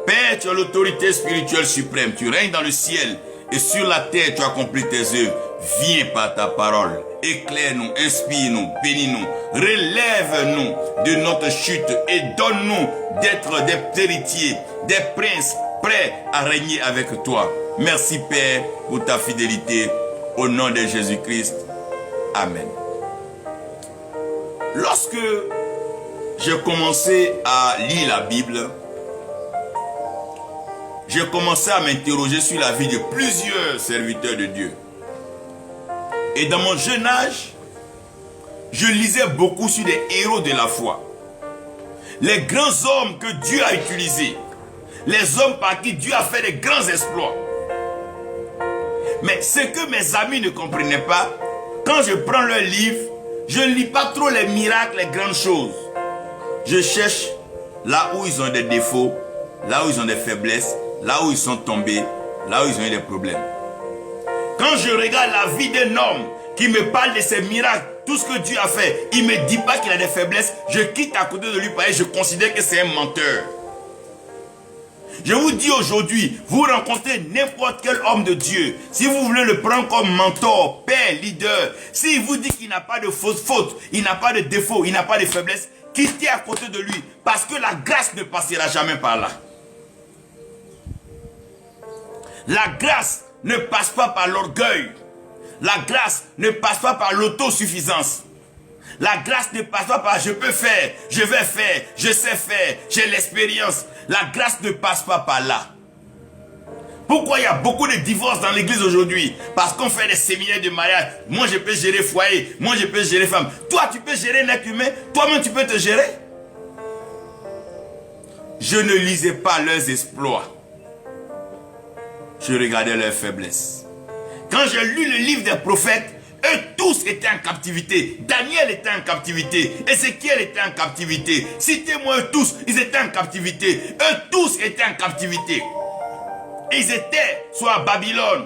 Père, tu as l'autorité spirituelle suprême. Tu règnes dans le ciel et sur la terre, tu accomplis tes œuvres. Viens par ta parole. Éclaire-nous, inspire-nous, bénis-nous. Relève-nous de notre chute et donne-nous d'être des héritiers, des princes prêts à régner avec toi. Merci Père pour ta fidélité. Au nom de Jésus-Christ. Amen. Lorsque j'ai commencé à lire la Bible, j'ai commencé à m'interroger sur la vie de plusieurs serviteurs de Dieu. Et dans mon jeune âge, je lisais beaucoup sur des héros de la foi. Les grands hommes que Dieu a utilisés. Les hommes par qui Dieu a fait des grands exploits. Mais ce que mes amis ne comprenaient pas, quand je prends leur livre, je ne lis pas trop les miracles, les grandes choses. Je cherche là où ils ont des défauts, là où ils ont des faiblesses, là où ils sont tombés, là où ils ont eu des problèmes. Quand je regarde la vie d'un homme qui me parle de ses miracles, tout ce que Dieu a fait, il ne me dit pas qu'il a des faiblesses, je quitte à côté de lui parce que je considère que c'est un menteur. Je vous dis aujourd'hui, vous rencontrez n'importe quel homme de Dieu, si vous voulez le prendre comme mentor, père, leader, s'il vous dit qu'il n'a pas de faute, il n'a pas de défaut, il n'a pas de faiblesse, quittez à côté de lui, parce que la grâce ne passera jamais par là. La grâce ne passe pas par l'orgueil. La grâce ne passe pas par l'autosuffisance. La grâce ne passe pas par je peux faire, je vais faire, je sais faire, j'ai l'expérience. La grâce ne passe pas par là. Pourquoi il y a beaucoup de divorces dans l'église aujourd'hui? Parce qu'on fait des séminaires de mariage. Moi je peux gérer foyer, moi je peux gérer femme. Toi tu peux gérer un être humain, toi-même tu peux te gérer. Je ne lisais pas leurs exploits. Je regardais leurs faiblesses. Quand j'ai lu le livre des prophètes, eux tous étaient en captivité. Daniel était en captivité. Ézéchiel était en captivité. Citez-moi eux tous, ils étaient en captivité. Eux tous étaient en captivité. Et ils étaient soit à Babylone,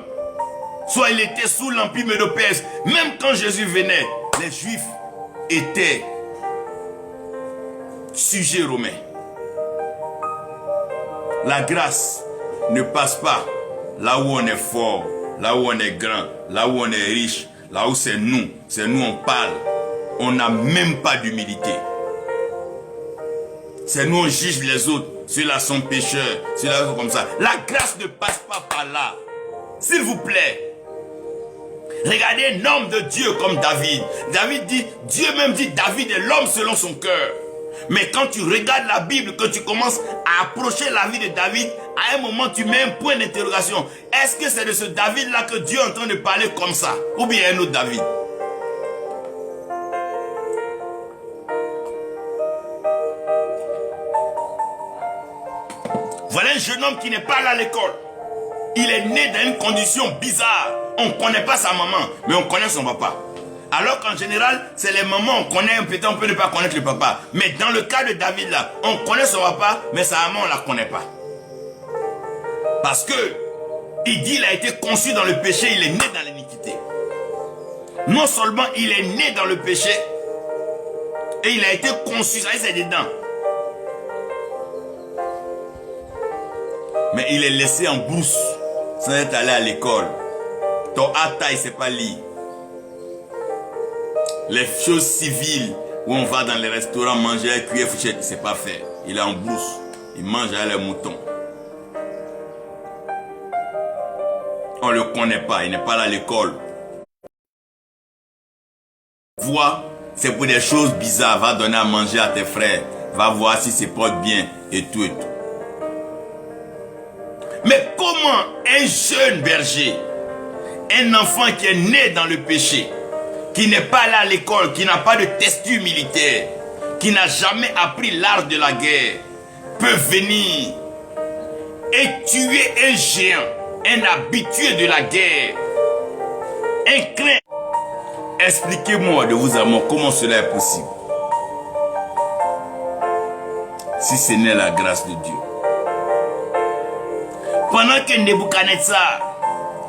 soit ils étaient sous l'empire médo-perse. Même quand Jésus venait, les Juifs étaient sujets romains. La grâce ne passe pas là où on est fort, là où on est grand, là où on est riche, là où c'est nous on parle. On n'a même pas d'humilité. C'est nous on juge les autres. Celui-là sont pécheurs, celui-là comme ça. La grâce ne passe pas par là. S'il vous plaît. Regardez un homme de Dieu comme David. David dit, Dieu même dit David est l'homme selon son cœur. Mais quand tu regardes la Bible, que tu commences à approcher la vie de David, à un moment tu mets un point d'interrogation. Est-ce que c'est de ce David-là que Dieu est en train de parler comme ça? Ou bien un autre David? Voilà un jeune homme qui n'est pas allé à l'école. Il est né dans une condition bizarre. On ne connaît pas sa maman, mais on connaît son papa. Alors qu'en général, c'est les mamans, on connaît, peut-être on peut ne pas connaître le papa. Mais dans le cas de David là, on connaît son papa, mais sa maman on ne la connaît pas. Parce que, il dit il a été conçu dans le péché, il est né dans l'iniquité. Non seulement il est né dans le péché, et il a été conçu, ça y est, c'est dedans. Mais il est laissé en brousse, sans être allé à l'école. Ton atta, il ne sait pas lire. Les choses civiles où on va dans les restaurants manger avec cuillère fourchette, il ne sait pas faire. Il est en brousse. Il mange avec les moutons. On ne le connaît pas. Il n'est pas là à l'école. Voix c'est pour des choses bizarres. Va donner à manger à tes frères. Va voir si se porte bien et tout et tout. Mais comment un jeune berger, un enfant qui est né dans le péché, qui n'est pas allé à l'école, qui n'a pas de testure militaire, qui n'a jamais appris l'art de la guerre, peut venir et tuer un géant, un habitué de la guerre, un craint? Expliquez-moi de vous amour comment cela est possible. Si ce n'est la grâce de Dieu. Pendant que Nebuchadnezzar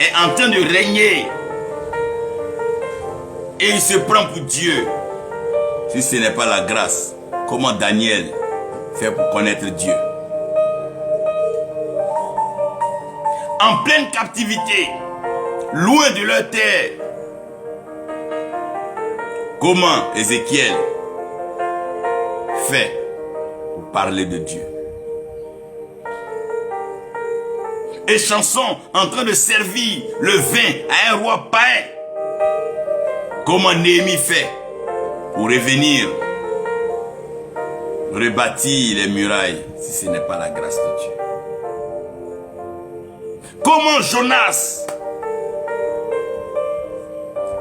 est en train de régner et il se prend pour Dieu, si ce n'est pas la grâce, comment Daniel fait pour connaître Dieu? En pleine captivité, loin de leur terre, comment Ézéchiel fait pour parler de Dieu? Et Samson en train de servir le vin à un roi païen. Comment Néhémie fait pour revenir rebâtir les murailles si ce n'est pas la grâce de Dieu? Comment Jonas,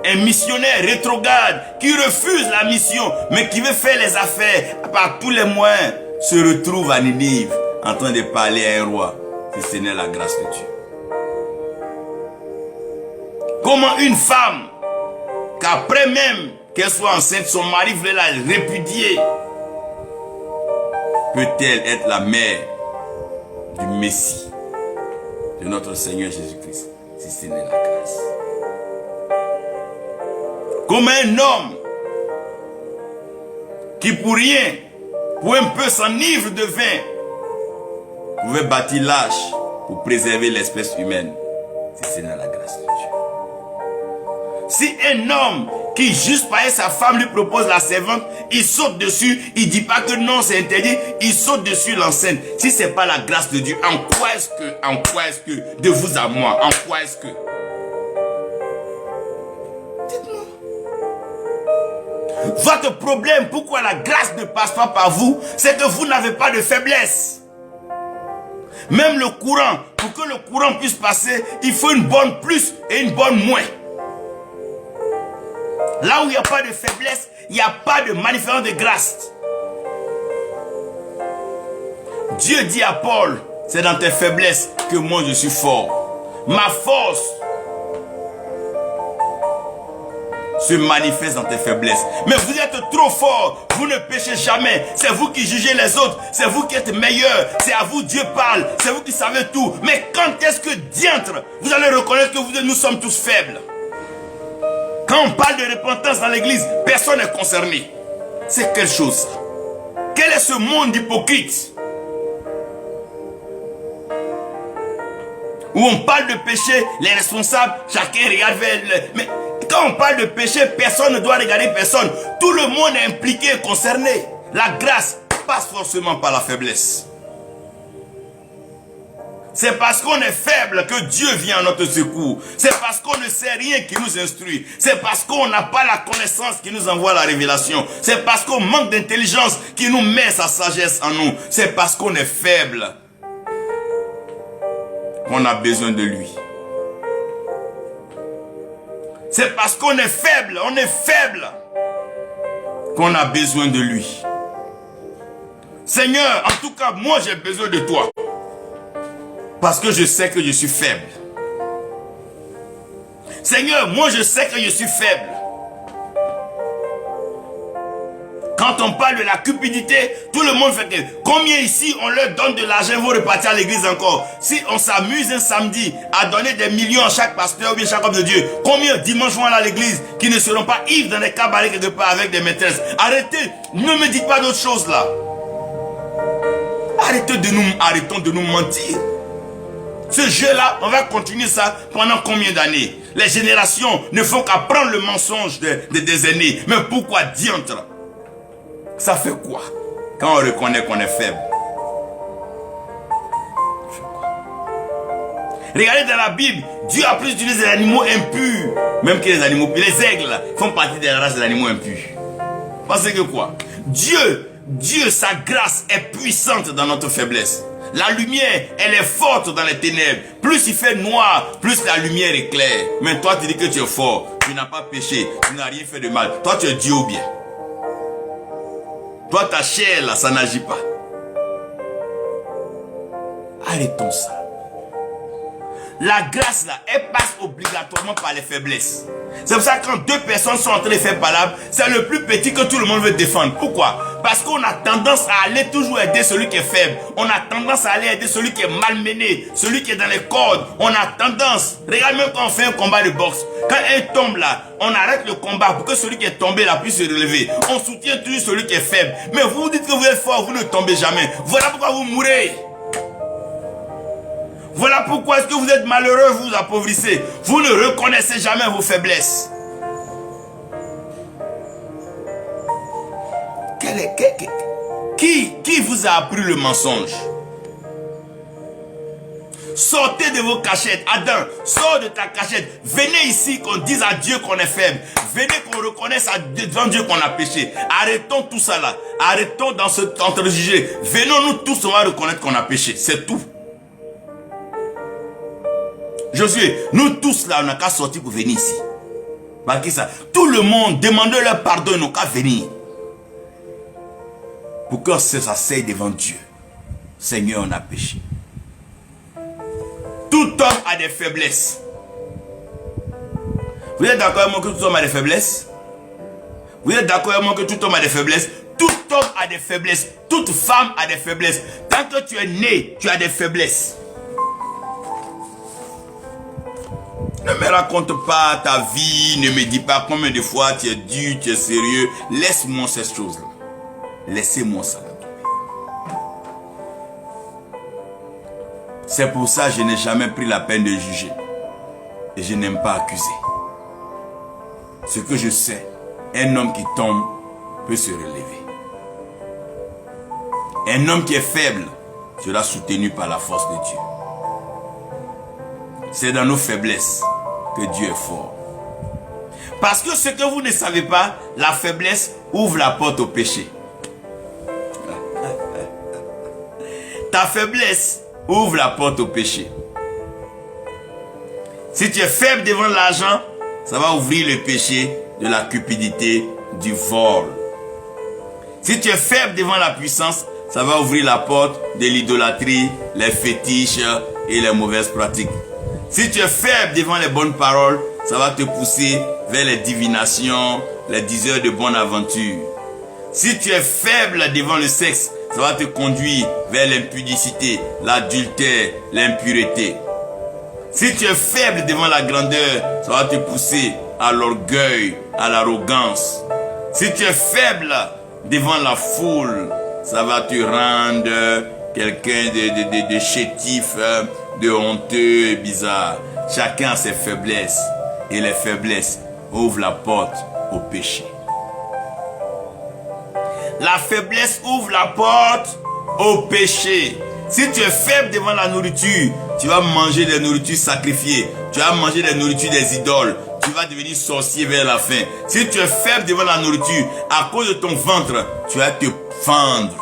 un missionnaire rétrograde qui refuse la mission mais qui veut faire les affaires par tous les moyens, se retrouve à Ninive en train de parler à un roi si ce n'est la grâce de Dieu? Comment une femme, qu'après même qu'elle soit enceinte, son mari voulait la répudier, peut-elle être la mère du Messie, de notre Seigneur Jésus-Christ, si ce n'est la grâce? Comme un homme qui pour rien, pour un peu s'enivre de vin, pouvait bâtir l'arche pour préserver l'espèce humaine, si ce n'est la grâce de Dieu. Si un homme qui juste par sa femme lui propose la servante, il saute dessus, il dit pas que non c'est interdit, il saute dessus l'enceinte. Si c'est pas la grâce de Dieu, en quoi est-ce que, de vous à moi, en quoi est-ce que? Dites-moi. Votre problème, pourquoi la grâce ne passe pas par vous, c'est que vous n'avez pas de faiblesse. Même le courant, pour que le courant puisse passer, il faut une bonne plus et une bonne moins. Là où il n'y a pas de faiblesse, il n'y a pas de manifestation de grâce. Dieu dit à Paul, c'est dans tes faiblesses que moi je suis fort. Ma force se manifeste dans tes faiblesses. Mais vous êtes trop fort, vous ne péchez jamais. C'est vous qui jugez les autres, c'est vous qui êtes meilleurs. C'est à vous Dieu parle, c'est vous qui savez tout. Mais quand est-ce que diantre, vous allez reconnaître que nous sommes tous faibles? Quand on parle de repentance dans l'église, personne n'est concerné. C'est quelle chose? Quel est ce monde hypocrite où on parle de péché, les responsables, chacun regarde vers mais quand on parle de péché, personne ne doit regarder personne. Tout le monde est impliqué et concerné. La grâce passe forcément par la faiblesse. C'est parce qu'on est faible que Dieu vient à notre secours. C'est parce qu'on ne sait rien qui nous instruit. C'est parce qu'on n'a pas la connaissance qui nous envoie la révélation. C'est parce qu'on manque d'intelligence qui nous met sa sagesse en nous. C'est parce qu'on est faible qu'on a besoin de lui. C'est parce qu'on est faible, qu'on a besoin de lui. Seigneur, en tout cas, moi j'ai besoin de toi. Parce que je sais que je suis faible. Seigneur, moi je sais que je suis faible. Quand on parle de la cupidité, tout le monde fait que combien ici on leur donne de l'argent, ils vont repartir à l'église encore. Si on s'amuse un samedi à donner des millions à chaque pasteur ou bien chaque homme de Dieu, combien dimanche vont à l'église qui ne seront pas ivres dans des cabarets quelque part avec des maîtresses? Arrêtez, ne me dites pas d'autres choses là. Arrêtons de nous mentir. Ce jeu-là, on va continuer ça pendant combien d'années? Les générations ne font qu'apprendre le mensonge des aînés. Mais pourquoi diantre? Ça fait quoi quand on reconnaît qu'on est faible? Regardez dans la Bible, Dieu a plus utilisé des animaux impurs, même que les animaux, les aigles font partie de la race des animaux impurs. Parce que quoi? Dieu, sa grâce est puissante dans notre faiblesse. La lumière, elle est forte dans les ténèbres. Plus il fait noir, plus la lumière est claire. Mais toi, tu dis que tu es fort. Tu n'as pas péché. Tu n'as rien fait de mal. Toi, tu es Dieu ou bien. Toi, ta chair, là, ça n'agit pas. Arrêtons ça. La grâce, là, elle passe obligatoirement par les faiblesses. C'est pour ça que quand deux personnes sont en train de faire palabre, c'est le plus petit que tout le monde veut défendre. Pourquoi? Parce qu'on a tendance à aller toujours aider celui qui est faible. On a tendance à aller aider celui qui est malmené, celui qui est dans les cordes. On a tendance, regarde même quand on fait un combat de boxe, quand un tombe là, on arrête le combat pour que celui qui est tombé là puisse se relever. On soutient toujours celui qui est faible. Mais vous vous dites que vous êtes fort, vous ne tombez jamais. Voilà pourquoi vous mourrez. Voilà pourquoi est-ce que vous êtes malheureux, vous vous appauvrissez. Vous ne reconnaissez jamais vos faiblesses. Qui vous a appris le mensonge? Sortez de vos cachettes. Adam, sors de ta cachette. Venez ici qu'on dise à Dieu qu'on est faible. Venez qu'on reconnaisse devant Dieu qu'on a péché. Arrêtons tout ça là. Arrêtons dans ce entre-jugé. Venons-nous tous, on va reconnaître qu'on a péché. C'est tout. Josué, nous tous là, on n'a qu'à sortir pour venir ici. Malgré ça, tout le monde, demandez leur pardon, ils n'ont qu'à venir. Pour qu'on s'asseye devant Dieu. Seigneur, on a péché. Tout homme a des faiblesses. Vous êtes d'accord avec moi que tout homme a des faiblesses? Vous êtes d'accord avec moi que tout homme a des faiblesses? Tout homme a des faiblesses. Toute femme a des faiblesses. Tant que tu es né, tu as des faiblesses. Ne me raconte pas ta vie, ne me dis pas combien de fois tu es dur, tu es sérieux. Laisse-moi ces choses-là. Laissez-moi ça. C'est pour ça que je n'ai jamais pris la peine de juger. Et je n'aime pas accuser. Ce que je sais, un homme qui tombe peut se relever. Un homme qui est faible sera soutenu par la force de Dieu. C'est dans nos faiblesses que Dieu est fort. Parce que ce que vous ne savez pas, la faiblesse ouvre la porte au péché. Ta faiblesse ouvre la porte au péché. Si tu es faible devant l'argent, ça va ouvrir le péché de la cupidité, du vol. Si tu es faible devant la puissance, ça va ouvrir la porte de l'idolâtrie, les fétiches et les mauvaises pratiques. Si tu es faible devant les bonnes paroles, ça va te pousser vers les divinations, les diseurs de bonne aventure. Si tu es faible devant le sexe, ça va te conduire vers l'impudicité, l'adultère, l'impureté. Si tu es faible devant la grandeur, ça va te pousser à l'orgueil, à l'arrogance. Si tu es faible devant la foule, ça va te rendre quelqu'un de chétif, de honteux et bizarre. Chacun a ses faiblesses. Et les faiblesses ouvrent la porte au péché. La faiblesse ouvre la porte au péché. Si tu es faible devant la nourriture, tu vas manger des nourritures sacrifiées. Tu vas manger des nourritures des idoles. Tu vas devenir sorcier vers la fin. Si tu es faible devant la nourriture, à cause de ton ventre, tu vas te fendre.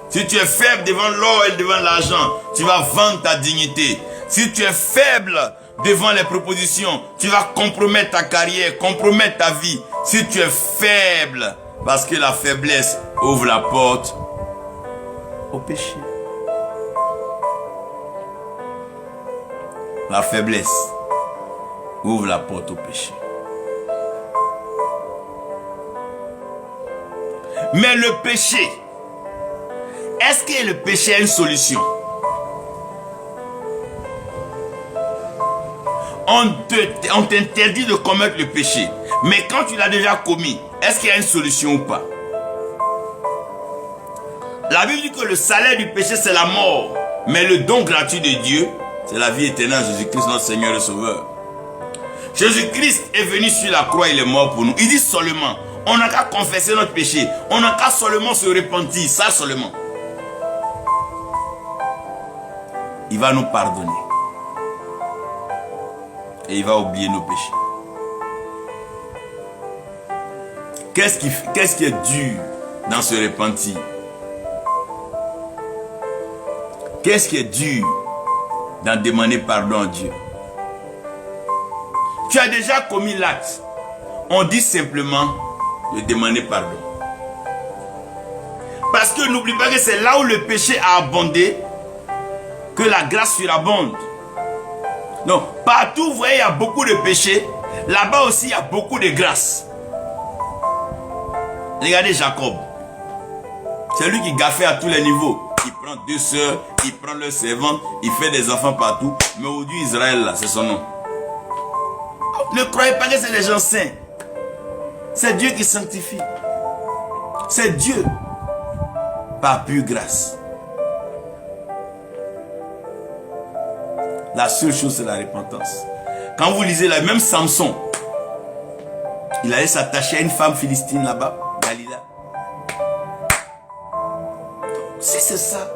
Si tu es faible devant l'or et devant l'argent, tu vas vendre ta dignité. Si tu es faible devant les propositions, tu vas compromettre ta carrière, compromettre ta vie. Si tu es faible, parce que la faiblesse ouvre la porte au péché. La faiblesse ouvre la porte au péché. Mais le péché, est-ce que le péché a une solution? On t'interdit de commettre le péché. Mais quand tu l'as déjà commis, est-ce qu'il y a une solution ou pas? La Bible dit que le salaire du péché, c'est la mort. Mais le don gratuit de Dieu, c'est la vie éternelle, Jésus-Christ, notre Seigneur et Sauveur. Jésus-Christ est venu sur la croix, il est mort pour nous. Il dit seulement, on n'a qu'à confesser notre péché. On n'a qu'à seulement se repentir, ça seulement. Il va nous pardonner. Et il va oublier nos péchés. Qu'est-ce qui est dur dans ce repentir? Qu'est-ce qui est dur dans demander pardon à Dieu? Tu as déjà commis l'acte. On dit simplement de demander pardon. Parce que n'oublie pas que c'est là où le péché a abondé que la grâce surabonde. Donc, partout, vous voyez, il y a beaucoup de péchés. Là-bas aussi, il y a beaucoup de grâce. Regardez Jacob. C'est lui qui gaffait à tous les niveaux. Il prend 2 sœurs, il prend leurs servantes, il fait des enfants partout. Mais aujourd'hui, Israël, là, c'est son nom. Ne croyez pas que c'est des gens saints. C'est Dieu qui sanctifie. C'est Dieu. Par pure grâce. La seule chose, c'est la repentance. Quand vous lisez là, même Samson, il allait s'attacher à une femme philistine là-bas, Dalila. Si c'est ça,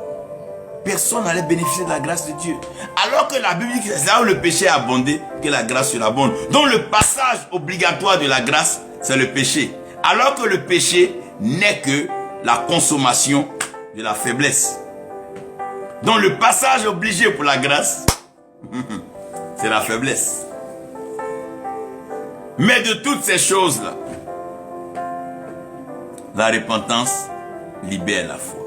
personne n'allait bénéficier de la grâce de Dieu. Alors que la Bible dit que c'est là où le péché a abondé, que la grâce surabonde. Donc le passage obligatoire de la grâce, c'est le péché. Alors que le péché n'est que la consommation de la faiblesse. Donc le passage obligé pour la grâce, c'est la faiblesse. Mais de toutes ces choses-là, la repentance libère la foi.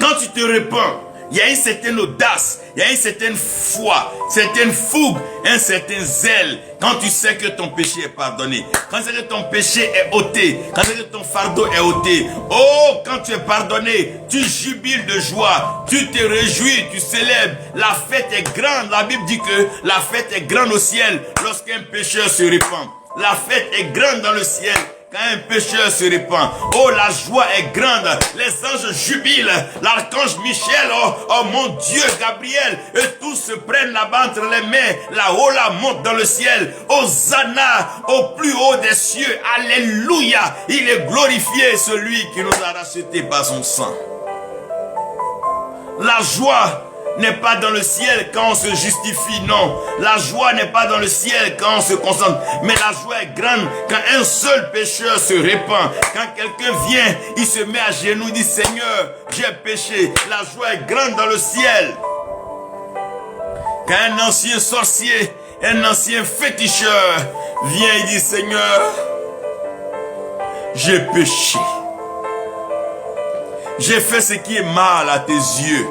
Quand tu te repens, il y a une certaine audace, il y a une certaine foi, certaine fougue, un certain zèle. Quand tu sais que ton péché est pardonné, quand tu sais que ton péché est ôté, quand tu sais que ton fardeau est ôté. Oh, quand tu es pardonné, tu jubiles de joie, tu te réjouis, tu célèbres. La fête est grande. La Bible dit que la fête est grande au ciel lorsqu'un pécheur se repent. La fête est grande dans le ciel quand un pécheur se répand. Oh, la joie est grande. Les anges jubilent. L'archange Michel, oh mon Dieu, Gabriel, et tous se prennent là-bas entre les mains. Là-haut, la monte dans le ciel. Hosanna au plus haut des cieux. Alléluia. Il est glorifié, celui qui nous a rachetés par son sang. La joie n'est pas dans le ciel quand on se justifie, non. La joie n'est pas dans le ciel quand on se concentre. Mais la joie est grande quand un seul pécheur se répand. Quand quelqu'un vient, il se met à genoux, dit Seigneur, j'ai péché. La joie est grande dans le ciel. Quand un ancien sorcier, un ancien féticheur vient et dit Seigneur, j'ai péché. J'ai fait ce qui est mal à tes yeux.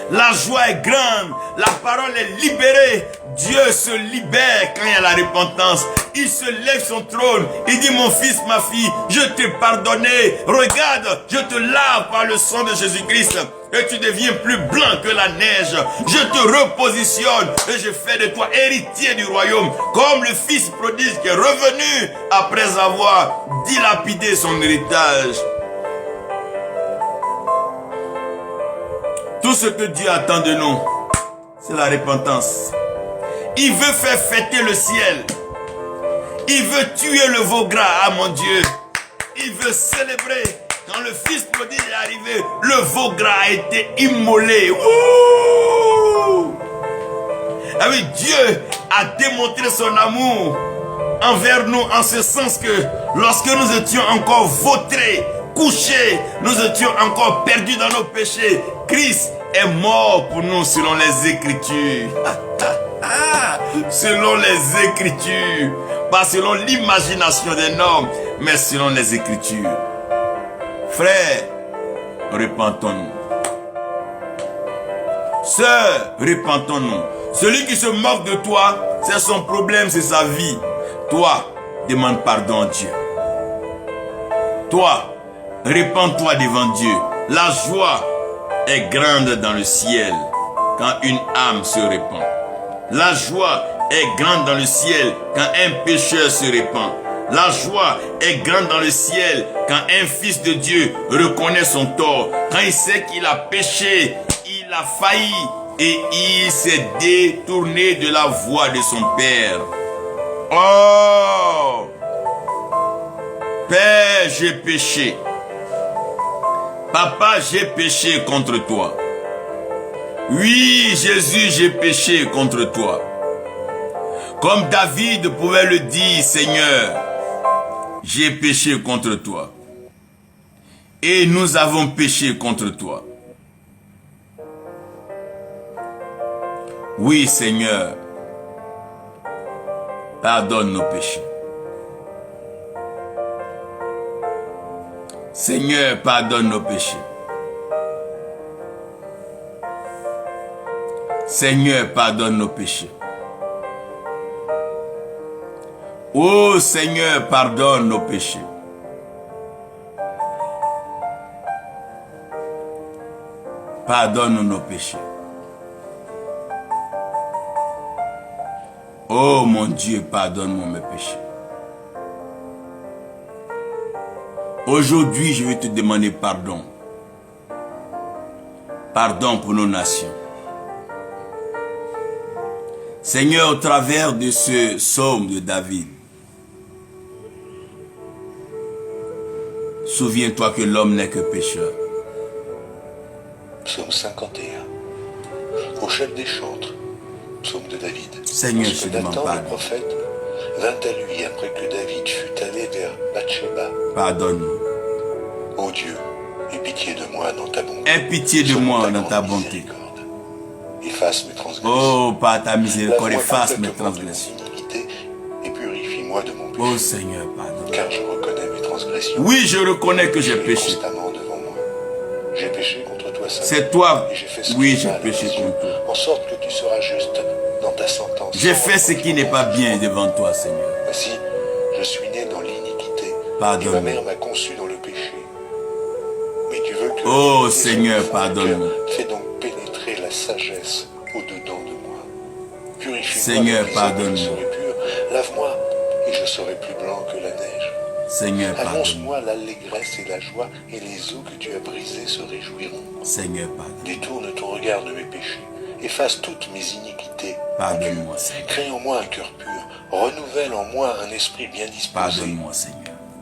La joie est grande, la parole est libérée. Dieu se libère quand il y a la repentance. Il se lève son trône. Il dit mon fils, ma fille, je t'ai pardonné. Regarde, je te lave par le sang de Jésus-Christ. Et tu deviens plus blanc que la neige. Je te repositionne et je fais de toi héritier du royaume. Comme le fils prodigue qui est revenu après avoir dilapidé son héritage. Tout ce que Dieu attend de nous, c'est la repentance. Il veut faire fêter le ciel. Il veut tuer le veau gras, ah mon Dieu. Il veut célébrer. Quand le fils prodigue est arrivé, le veau gras a été immolé. Ouh! Ah oui, Dieu a démontré son amour envers nous en ce sens que lorsque nous étions encore vautrés, couchés, nous étions encore perdus dans nos péchés, Christ est mort pour nous selon les Écritures. Selon les Écritures. Pas selon l'imagination d'un homme, mais selon les Écritures. Frères, repentons-nous. Sœurs, repentons-nous. Celui qui se moque de toi, c'est son problème, c'est sa vie. Toi, demande pardon à Dieu. Toi, repens-toi devant Dieu. La joie est grande dans le ciel quand une âme se répand. La joie est grande dans le ciel quand un pécheur se répand. La joie est grande dans le ciel quand un fils de Dieu reconnaît son tort. Quand il sait qu'il a péché, il a failli et il s'est détourné de la voie de son Père. Oh! Père, j'ai péché. Papa, j'ai péché contre toi. Oui, Jésus, j'ai péché contre toi. Comme David pouvait le dire, Seigneur, j'ai péché contre toi. Et nous avons péché contre toi. Oui, Seigneur, pardonne nos péchés. Seigneur, pardonne nos péchés. Seigneur, pardonne nos péchés. Oh Seigneur, pardonne nos péchés. Pardonne nos péchés. Oh mon Dieu, pardonne-moi mes péchés. Aujourd'hui, je vais te demander pardon. Pardon pour nos nations. Seigneur, au travers de ce psaume de David, souviens-toi que l'homme n'est que pécheur. Psaume 51. Au chef des chantres, psaume de David. Seigneur, je te demande Nathan, le pardon. prophète, vint à lui après que David fut allé vers Bathsheba. Pardonne-nous. Ô Dieu, aie pitié de moi dans ta bonté. Aie pitié de Selon moi dans grande ta bonté. miséricorde. Efface mes transgressions. Oh, par ta miséricorde, Lave-moi efface mes complètement de transgressions. mon iniquité et purifie-moi de mon péché. Oh Seigneur, pardonne. Car je reconnais mes transgressions. Oui, je reconnais que j'ai Tu es péché. constamment devant moi. J'ai péché contre toi seul. C'est toi. Et j'ai fait ce Oui, qui est j'ai mal à péché tes yeux, contre toi. en sorte que tu seras juste dans ta sentence. J'ai fait ce qui n'est pas bien devant toi, Seigneur. Voici, je suis né dans l'iniquité, et Pardonne-moi. ma mère m'a conçu dans le péché. Mais tu veux que... Oh, l'iniquité Seigneur, soit au fond de mon pardonne-moi. cœur. Fais donc pénétrer la sagesse au-dedans de moi. Purifie-moi Seigneur, avec l'hysope, pardonne-moi. je serai pur. Lave-moi, et je serai plus blanc que la neige. Seigneur, pardonne-moi. Annonce-moi l'allégresse et la joie, et les eaux que tu as brisées se réjouiront. Seigneur, pardonne. Détourne ton regard de mes péchés. Efface toutes mes iniquités. Pardonne-moi, Seigneur. Crée en moi un cœur pur. Renouvelle en moi un esprit bien disposé. Pardonne-moi, Seigneur.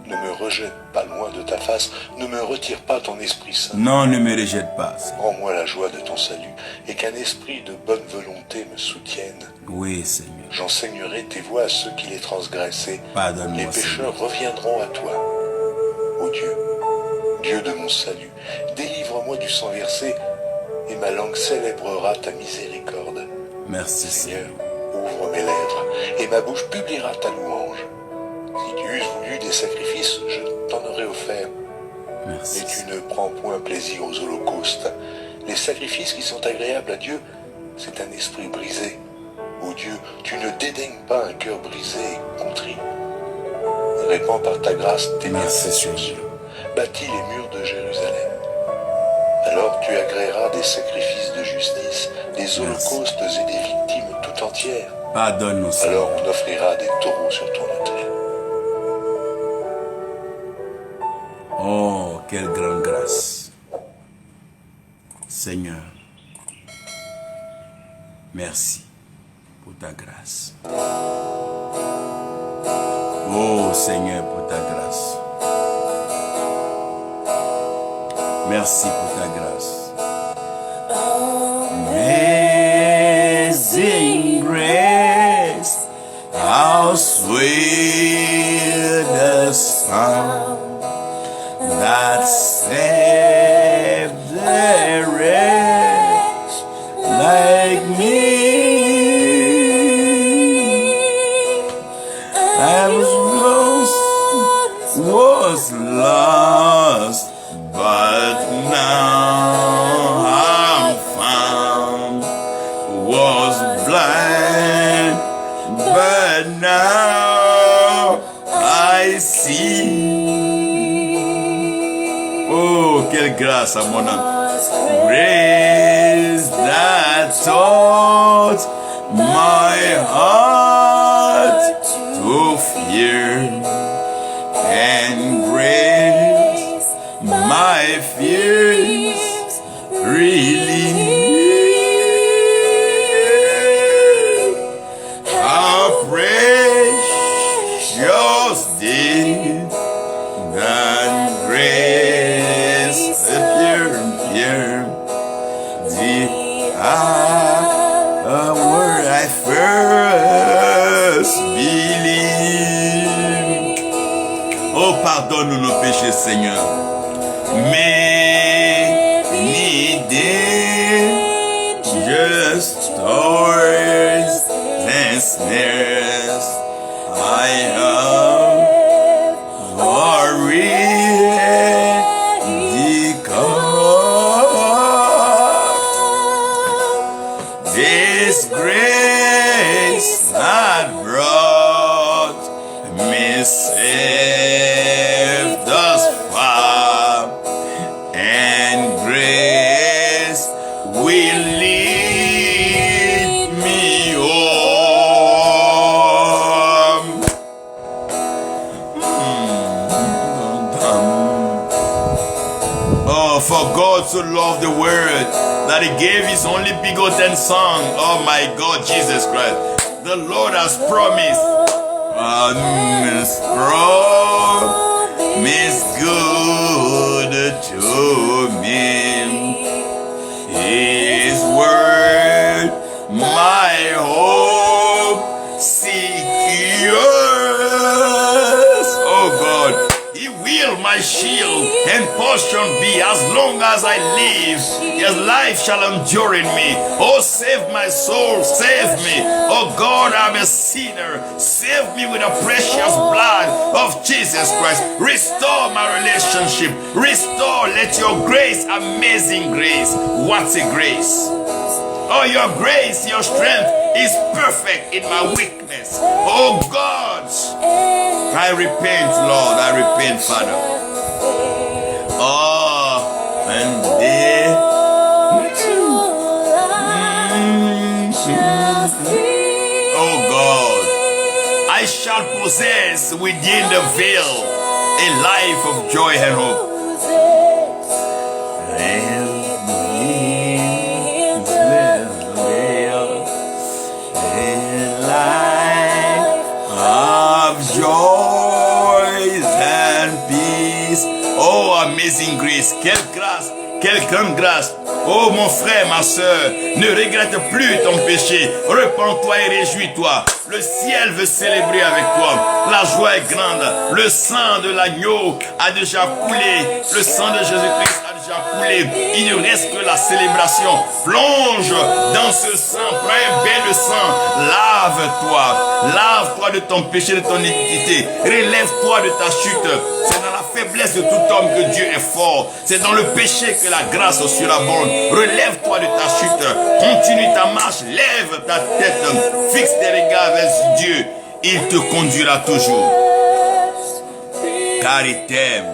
Ne me rejette pas loin de ta face. Ne me retire pas ton Esprit Saint. Non, ne me rejette pas, Seigneur. Rends-moi la joie de ton salut et qu'un esprit de bonne volonté me soutienne. Oui, Seigneur. J'enseignerai tes voies à ceux qui les transgressent. Pardonne-moi, Les pécheurs Seigneur. reviendront à toi. Ô Dieu, Dieu de mon salut, délivre-moi du sang versé et ma langue célébrera ta miséricorde. Merci, Seigneur, Seigneur. ouvre mes lèvres et ma bouche publiera ta louange. Si tu eusses voulu des sacrifices, je t'en aurais offert. Merci. Mais tu ne prends point plaisir aux holocaustes. Les sacrifices qui sont agréables à Dieu, c'est un esprit brisé. Ô Dieu, tu ne dédaignes pas un cœur brisé et contrit. Répands par ta grâce tes Merci, bienfaits sur eux. Seigneur. Bâtis les murs de Jérusalem. Alors tu agréeras des sacrifices de justice, des holocaustes et des victimes tout entières. Pardonne-nous, Seigneur. Alors on offrira des taureaux sur ton autel. Oh, quelle grande grâce. Seigneur, merci pour ta grâce. Oh, Seigneur, pour ta grâce. Merci pour ta grâce. Amazing grace, how sweet the sound that saved the wretch like me. I was lost, but now I'm found. Was blind, but now I see. Oh, quelle grâce à mon âme. Grace that taught my heart to fear, and grace my fears relieved. How precious did that grace appear, the hour I first Pardonne-nous nos péchés, Seigneur. Many dangerous stories and snares I have already come. This grace had brought me safe thus far, and grace will lead me home. Oh, for God so loved the world that he gave his only begotten Son. Oh my God, Jesus Christ. The Lord has promised good to me. His word, my hope secures. Oh God, he will my shield and portion be as long as I live. His life shall endure in me. Oh, save my soul, save me. Oh God, I'm a sinner. Save me with the precious blood of Jesus Christ. Restore my relationship. Restore, let your grace, amazing grace. What's a grace? Oh, your grace, your strength is perfect in my weakness. Oh God, I repent, Lord. I repent, Father. Oh, and oh God, I shall possess within the veil a life of joy and hope. Joys and peace. Oh, amazing grace. Quelle grâce, quelle grande grâce. Oh, mon frère, ma soeur, ne regrette plus ton péché. Repends-toi et réjouis-toi. Le ciel veut célébrer avec toi. La joie est grande. Le sang de l'agneau a déjà coulé. Le sang de Jésus-Christ a déjà coulé. Il ne reste que la célébration. Plonge dans ce sang. Prends un bain de sang. Lave-toi. Lave-toi de ton péché, de ton iniquité. Relève-toi de ta chute. C'est dans la faiblesse de tout homme que Dieu est fort. C'est dans le péché que la grâce surabonde. Relève-toi de ta chute. Continue ta marche. Lève ta tête. Fixe tes regards vers Dieu. Il te conduira toujours. Car il t'aime.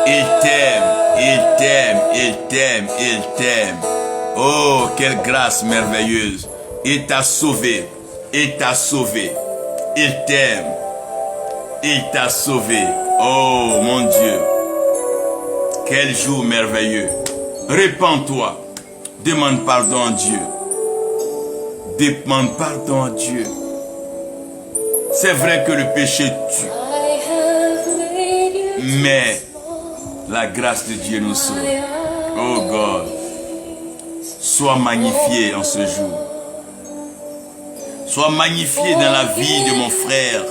Il t'aime. Il t'aime. Il t'aime. Il t'aime. Oh, quelle grâce merveilleuse. Il t'a sauvé. Il t'a sauvé. Il t'aime. Il t'a sauvé. Oh mon Dieu. Quel jour merveilleux. Répands-toi. Demande pardon à Dieu. Demande pardon à Dieu. C'est vrai que le péché tue. Mais la grâce de Dieu nous sauve. Oh God. Sois magnifié en ce jour. Sois magnifié dans la vie de mon frère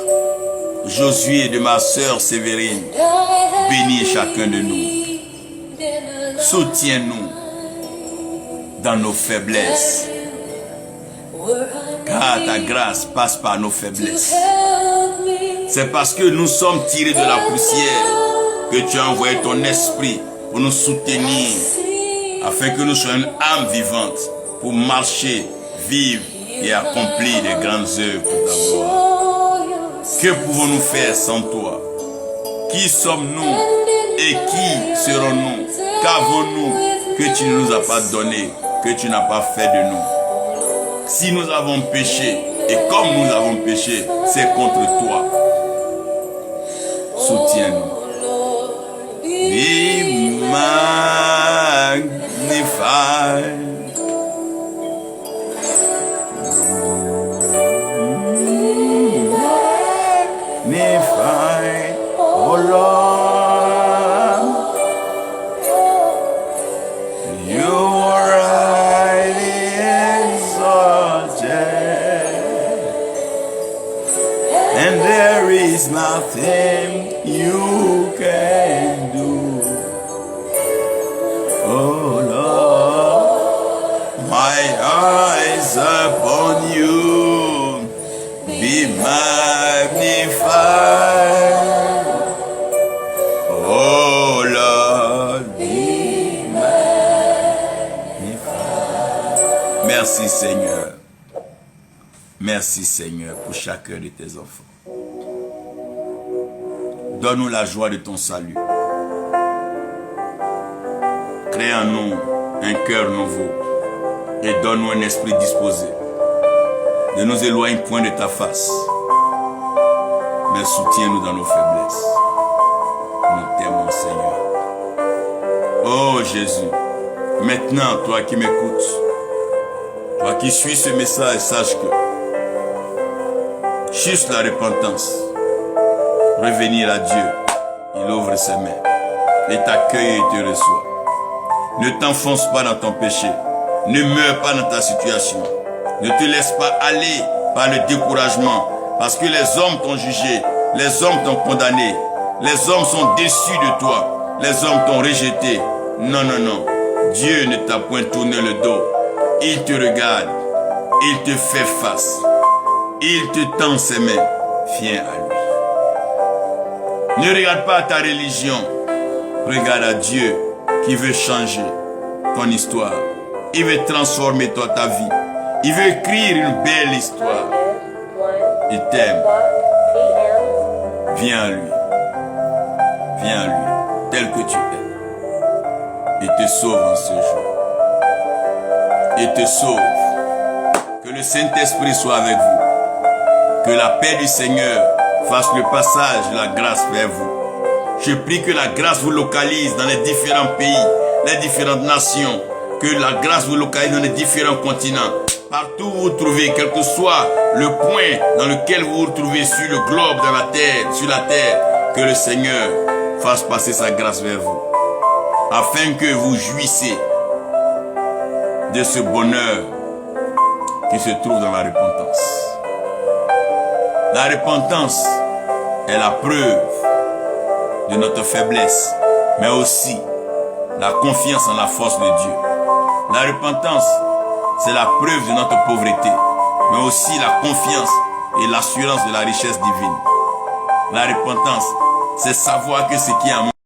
Josué et de ma sœur Sévérine. Bénis chacun de nous. Soutiens-nous dans nos faiblesses. Car ta grâce passe par nos faiblesses. C'est parce que nous sommes tirés de la poussière que tu as envoyé ton esprit pour nous soutenir, afin que nous soyons une âme vivante pour marcher, vivre et accomplir de grandes œuvres pour ta gloire. Que pouvons-nous faire sans toi? Qui sommes-nous et qui serons-nous? Qu'avons-nous que tu ne nous as pas donné, que tu n'as pas fait de nous? Si nous avons péché, et comme nous avons péché, c'est contre toi. Soutiens-nous. Be magnified. Magnified, oh Lord. You are highly exalted, and there is nothing you Merci Seigneur. Merci Seigneur pour chacun de tes enfants. Donne-nous la joie de ton salut. Crée en nous un cœur nouveau et donne-nous un esprit disposé. Ne nous éloigne point de ta face, mais soutiens-nous dans nos faiblesses. Nous t'aimons Seigneur. Oh Jésus, maintenant toi qui m'écoutes, toi qui suis ce message, sache que juste la repentance, revenir à Dieu, il ouvre ses mains et t'accueille et te reçoit. Ne t'enfonce pas dans ton péché, ne meurs pas dans ta situation, ne te laisse pas aller par le découragement, parce que les hommes t'ont jugé, les hommes t'ont condamné, les hommes sont déçus de toi, les hommes t'ont rejeté. Non, non, non, Dieu ne t'a point tourné le dos, il te regarde, il te fait face, il te tend ses mains, viens à lui. Ne regarde pas ta religion, regarde à Dieu qui veut changer ton histoire. Il veut transformer toi, ta vie. Il veut écrire une belle histoire. Il t'aime. Viens à lui. Viens à lui, tel que tu es. Il te sauve en ce jour. Il te sauve. Que le Saint-Esprit soit avec vous. Que la paix du Seigneur fasse le passage de la grâce vers vous. Je prie que la grâce vous localise dans les différents pays, les différentes nations. Que la grâce vous localise dans les différents continents. Partout où vous vous trouvez, quel que soit le point dans lequel vous vous trouvez sur le globe, dans la terre, sur la terre, que le Seigneur fasse passer sa grâce vers vous. Afin que vous jouissiez de ce bonheur qui se trouve dans la repentance. La repentance est la preuve de notre faiblesse, mais aussi la confiance en la force de Dieu. La repentance, c'est la preuve de notre pauvreté, mais aussi la confiance et l'assurance de la richesse divine. La repentance, c'est savoir que ce qui est en